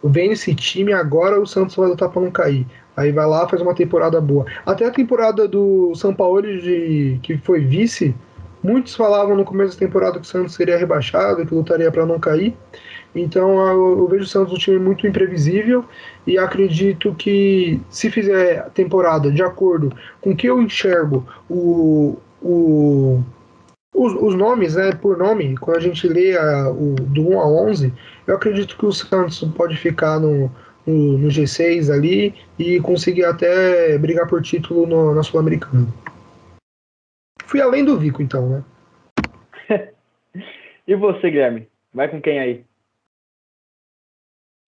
vem esse time, agora o Santos vai lutar para não cair. Aí vai lá, faz uma temporada boa. Até a temporada do São Paulo, que foi vice, muitos falavam no começo da temporada que o Santos seria rebaixado, que lutaria para não cair. Então eu vejo o Santos um time muito imprevisível e acredito que se fizer a temporada de acordo com o que eu enxergo, os nomes, né, por nome, quando a gente lê do 1 a 11, eu acredito que o Santos pode ficar no G6 ali e conseguir até brigar por título na Sul-Americana. Fui além do Vico, então, né? E você, Guilherme? Vai com quem aí?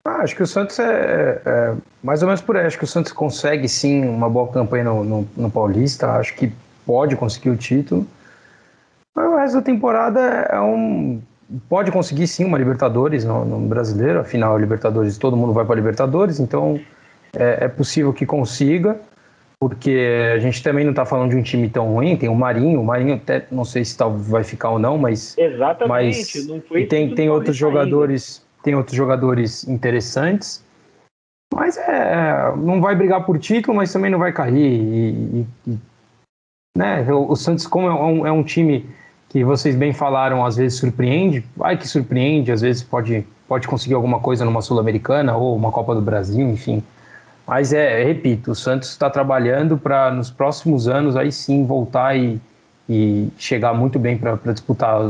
Acho que o Santos é mais ou menos por aí. Acho que o Santos consegue sim uma boa campanha no Paulista. Acho que pode conseguir o título. Mas o resto da temporada pode conseguir sim uma Libertadores no Brasileiro. Afinal, a Libertadores, todo mundo vai para a Libertadores, então é possível que consiga, porque a gente também não está falando de um time tão ruim. Tem o Marinho até não sei se vai ficar ou não, mas exatamente, não foi. E tem outros jogadores ainda. Tem outros jogadores interessantes, mas não vai brigar por título, mas também não vai cair. Né? O Santos, como é um time que vocês bem falaram, às vezes surpreende, vai que surpreende, às vezes pode conseguir alguma coisa numa Sul-Americana ou uma Copa do Brasil, enfim. Mas repito, o Santos está trabalhando para nos próximos anos aí sim voltar e chegar muito bem para disputar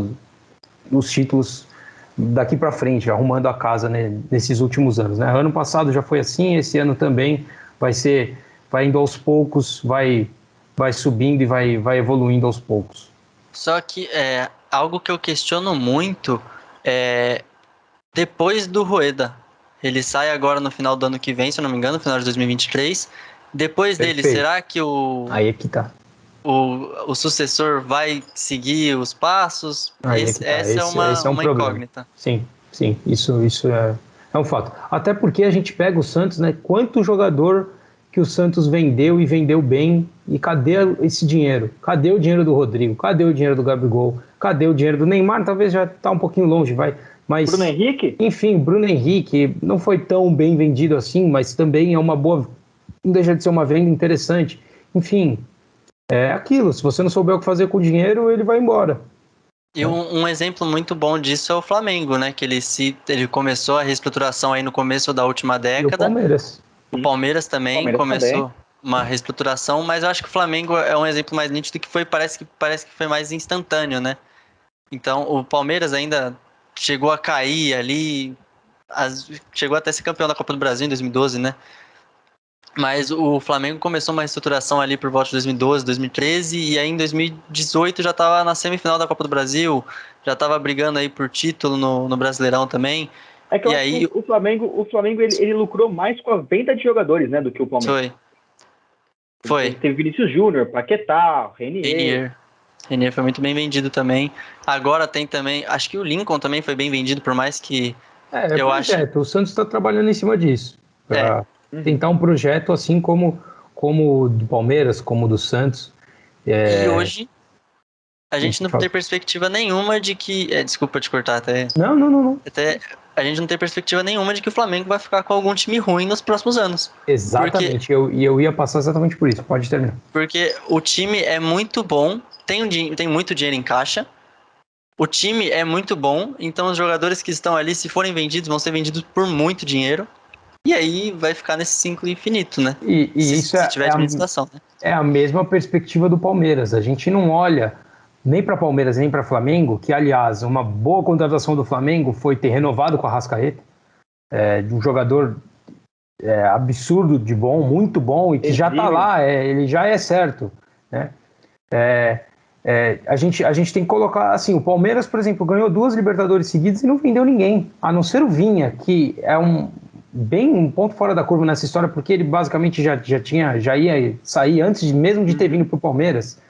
os títulos daqui para frente, arrumando a casa, né, nesses últimos anos, né? Ano passado já foi assim, esse ano também vai indo aos poucos, vai subindo e vai evoluindo aos poucos. Só que algo que eu questiono muito depois do Rueda. Ele sai agora no final do ano que vem, se eu não me engano, no final de 2023. Depois Perfeito. dele, será que Aí é que tá. O sucessor vai seguir os passos? Essa é uma incógnita. Sim, isso é um fato. Até porque a gente pega o Santos, né? Quanto jogador que o Santos vendeu e vendeu bem, e cadê esse dinheiro? Cadê o dinheiro do Rodrigo? Cadê o dinheiro do Gabigol? Cadê o dinheiro do Neymar? Talvez já tá um pouquinho longe, mas Bruno Henrique? Enfim, Bruno Henrique não foi tão bem vendido assim, mas também é uma boa, não deixa de ser uma venda interessante. Enfim, é aquilo, se você não souber o que fazer com o dinheiro, ele vai embora. E um exemplo muito bom disso é o Flamengo, né? Que ele começou a reestruturação aí no começo da última década. E o Palmeiras. O Palmeiras também começou uma reestruturação, mas eu acho que o Flamengo é um exemplo mais nítido que parece que foi mais instantâneo, né? Então, o Palmeiras ainda chegou a cair ali, chegou até ser campeão da Copa do Brasil em 2012, né? Mas o Flamengo começou uma reestruturação ali por volta de 2012, 2013, e aí em 2018 já estava na semifinal da Copa do Brasil, já estava brigando aí por título no Brasileirão também. É que o Flamengo ele lucrou mais com a venda de jogadores, né, do que o Palmeiras. Foi. Ele teve Vinícius Júnior, Paquetá, Renier foi muito bem vendido também. Agora tem também, acho que o Lincoln também foi bem vendido, por mais que o Santos está trabalhando em cima disso. Tentar um projeto assim como o do Palmeiras, como o do Santos. E hoje a gente não tem perspectiva nenhuma de que... desculpa te cortar até. Não. Até a gente não tem perspectiva nenhuma de que o Flamengo vai ficar com algum time ruim nos próximos anos. Exatamente, eu ia passar exatamente por isso. Pode terminar. Porque o time é muito bom, tem muito dinheiro em caixa, o time é muito bom, então os jogadores que estão ali, se forem vendidos, vão ser vendidos por muito dinheiro. E aí vai ficar nesse ciclo infinito, né? Se tiver administração, né? É a mesma perspectiva do Palmeiras. A gente não olha nem para Palmeiras nem para Flamengo, que, aliás, uma boa contratação do Flamengo foi ter renovado com a Arrascaeta, de um jogador absurdo de bom, muito bom, e que já está lá, ele já é certo, né? A gente tem que colocar assim, o Palmeiras, por exemplo, ganhou 2 Libertadores seguidas e não vendeu ninguém, a não ser o Vinha, que é um ponto fora da curva nessa história, porque ele basicamente já ia sair antes mesmo de ter vindo para o Palmeiras.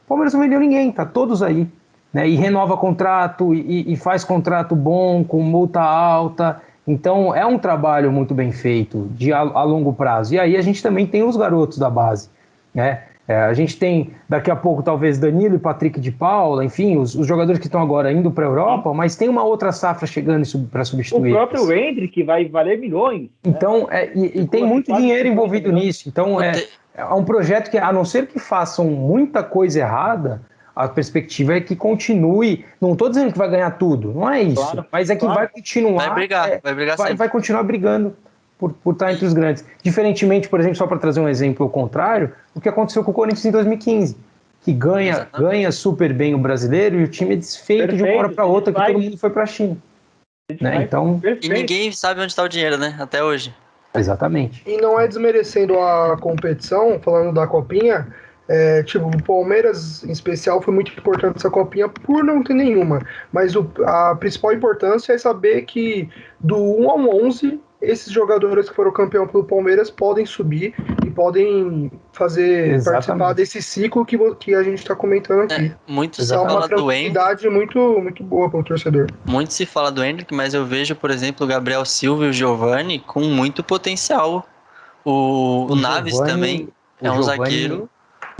O Palmeiras não vendeu ninguém, tá todos aí, né? E renova contrato, e faz contrato bom, com multa alta, Então, é um trabalho muito bem feito a longo prazo. E aí a gente também tem os garotos da base, né? A gente tem, daqui a pouco, talvez, Danilo e Patrick de Paula, enfim, os jogadores que estão agora indo para a Europa, mas tem uma outra safra chegando para substituir. O próprio Hendrick vai valer milhões. Então, e tem muito dinheiro envolvido nisso. Então, é um projeto que, a não ser que façam muita coisa errada, a perspectiva é que continue. Não estou dizendo que vai ganhar tudo, não é isso. Claro, mas é que vai continuar. Vai brigar sempre. Vai continuar brigando por estar entre os grandes. Diferentemente, por exemplo, só para trazer um exemplo ao contrário, o que aconteceu com o Corinthians em 2015. Que ganha super bem o brasileiro e o time é desfeito de uma hora para outra, que todo mundo foi para a China. Né? Então, e ninguém sabe onde está o dinheiro, né? Até hoje. Exatamente. E não é desmerecendo a competição, falando da Copinha. O Palmeiras, em especial, foi muito importante essa Copinha por não ter nenhuma. Mas a principal importância é saber que do 1 ao 11, esses jogadores que foram campeão pelo Palmeiras podem subir e podem participar desse ciclo que a gente está comentando aqui. Muito se fala do Hendrick. muito, muito boa para o torcedor. Muito se fala do Hendrick, mas eu vejo, por exemplo, o Gabriel Silva e o Giovani com muito potencial. O Naves Giovani, também é um zagueiro.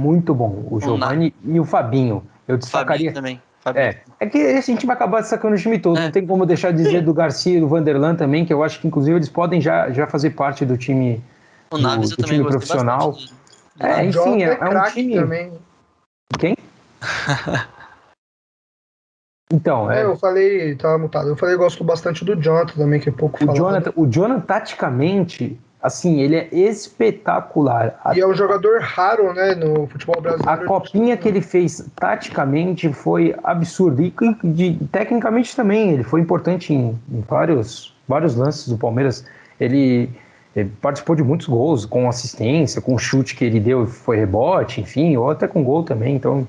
Muito bom, o Giovani e o Fabinho. Eu destacaria. Fabinho também. É que a gente vai acabar destacando o time todo. Não tem como deixar de dizer do Garcia e do Vanderlan também, que eu acho que inclusive eles podem já fazer parte do time, do time profissional. Enfim, é um time. Também. Quem? Então, eu falei, tava mutado. Eu falei, eu gosto bastante do Jonathan também, que é pouco falado. O Jonathan, taticamente, assim, ele é espetacular. E é um jogador raro, né, no futebol brasileiro. A copinha que ele fez taticamente foi absurda. E tecnicamente também, ele foi importante em vários lances do Palmeiras. Ele participou de muitos gols, com assistência, com chute que ele deu, foi rebote, enfim, ou até com gol também. Então,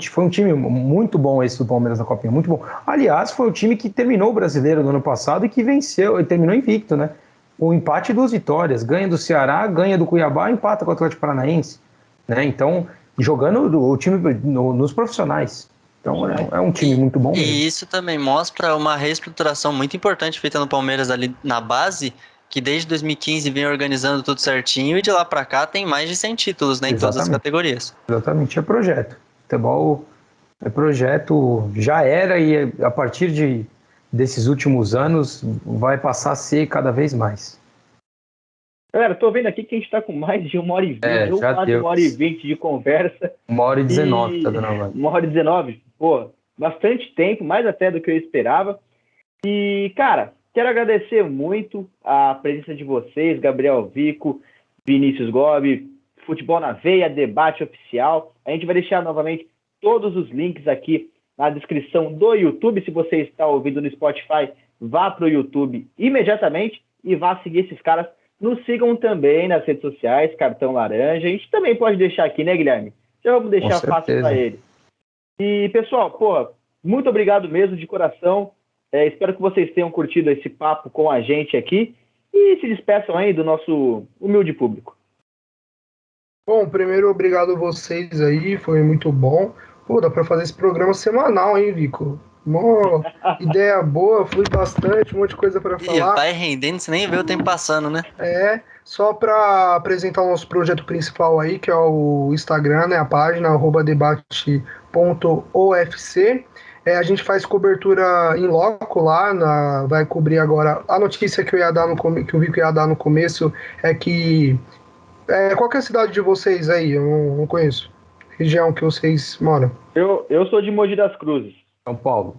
foi um time muito bom esse do Palmeiras na Copinha, muito bom. Aliás, foi o time que terminou o Brasileiro no ano passado e que venceu, terminou invicto, né? O empate e 2 vitórias, ganha do Ceará, ganha do Cuiabá, empata com o Atlético Paranaense, né? Então, jogando o time nos profissionais. Então, é um time muito bom mesmo. E isso também mostra uma reestruturação muito importante feita no Palmeiras ali na base, que desde 2015 vem organizando tudo certinho e de lá para cá tem mais de 100 títulos, né, em todas as categorias. Exatamente, é projeto. Futebol é projeto, já era e a partir desses últimos anos vai passar a ser cada vez mais. Galera, tô vendo aqui que a gente tá com mais de 1h20, ou quase 1h20 de conversa. 1h19, tá dando agora. 1h19, pô, bastante tempo, mais até do que eu esperava. E, cara, quero agradecer muito a presença de vocês, Gabriel Vico, Vinícius Gobi, Futebol na Veia, Debate Oficial. A gente vai deixar novamente todos os links aqui na descrição do YouTube. Se você está ouvindo no Spotify, vá para o YouTube imediatamente e vá seguir esses caras. Nos sigam também nas redes sociais, Cartão Laranja. A gente também pode deixar aqui, né, Guilherme? Já vamos deixar fácil para ele. E, pessoal, muito obrigado mesmo, de coração. Espero que vocês tenham curtido esse papo com a gente aqui e se despeçam aí do nosso humilde público. Bom, primeiro, obrigado a vocês aí, foi muito bom. Pô, dá pra fazer esse programa semanal, hein, Vico? Uma ideia boa, flui bastante, um monte de coisa pra falar. E vai rendendo, você nem vê o tempo passando, né? Só pra apresentar o nosso projeto principal aí, que é o Instagram, né, a página, @debate.ofc. A gente faz cobertura em loco lá, vai cobrir agora. A notícia que o Vico ia dar no começo é que... qual que é a cidade de vocês aí? Eu não conheço. Região que vocês moram. Eu sou de Mogi das Cruzes. São Paulo.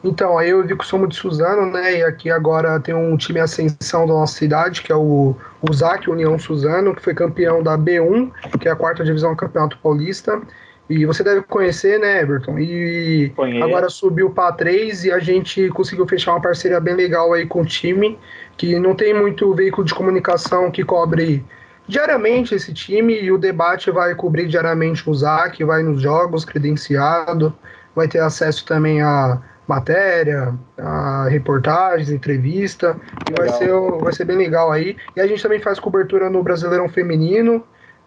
Então, aí eu vi que somos de Suzano, né? E aqui agora tem um time ascensão da nossa cidade, que é o ZAC, União Suzano, que foi campeão da B1, que é a 4ª divisão do Campeonato Paulista. E você deve conhecer, né, Everton? E agora subiu para A3 e a gente conseguiu fechar uma parceria bem legal aí com o time, que não tem muito veículo de comunicação que cobre diariamente esse time, e o Debate vai cobrir diariamente o ZAC, vai nos jogos, credenciado, vai ter acesso também a matéria, a reportagens, entrevista, e vai ser bem legal aí. E a gente também faz cobertura no Brasileirão Feminino,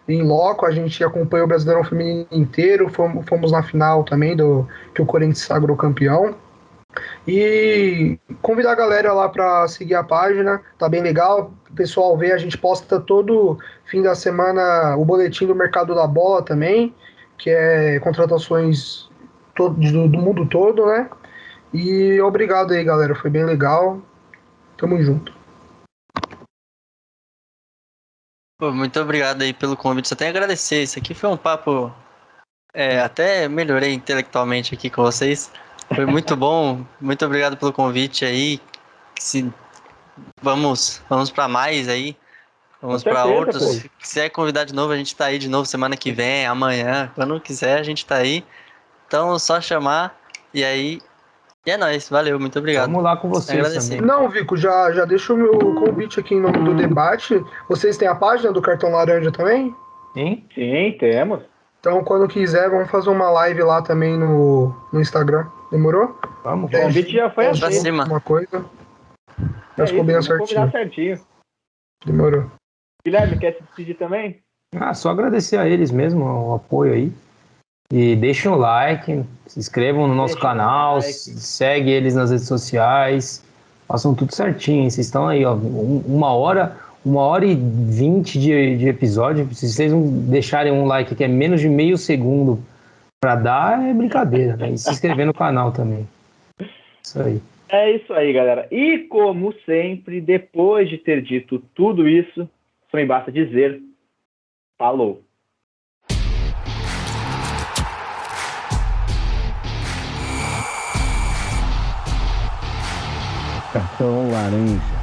em loco, a gente acompanha o Brasileirão Feminino inteiro, fomos na final também, que o Corinthians sagrou campeão. E convidar a galera lá para seguir a página, tá bem legal. O pessoal vê, a gente posta todo fim da semana o boletim do mercado da bola também, que é contratações do mundo todo, né? E obrigado aí, galera, foi bem legal. Tamo junto. Pô, muito obrigado aí pelo convite. Só tenho a agradecer. Isso aqui foi um papo. Até melhorei intelectualmente aqui com vocês. Foi muito bom. Muito obrigado pelo convite aí. Vamos para mais aí. Vamos para outros. Se quiser convidar de novo, a gente tá aí de novo semana que vem, amanhã. Quando quiser, a gente tá aí. Então, só chamar. E aí. E é nóis. Valeu, muito obrigado. Vamos lá com vocês também. Não, Vico, já deixa o meu convite aqui em nome do debate. Vocês têm a página do Cartão Laranja também? Sim? Sim, temos. Então, quando quiser, vamos fazer uma live lá também no Instagram. Demorou? Vamos. O convite já foi pra cima. Uma coisa. Já ficou bem certinho. certinho. Demorou. Guilherme, quer se despedir também? Só agradecer a eles mesmo, o apoio aí. E deixem o like, se inscrevam no nosso canal, segue eles nas redes sociais, façam tudo certinho. Vocês estão aí, ó, 1h20 de episódio. Se vocês não deixarem um like que é menos de meio segundo pra dar, é brincadeira, né? E se inscrever no canal também. Isso aí. É isso aí, galera. E como sempre, depois de ter dito tudo isso, só me basta dizer, falou. Cartão Laranja.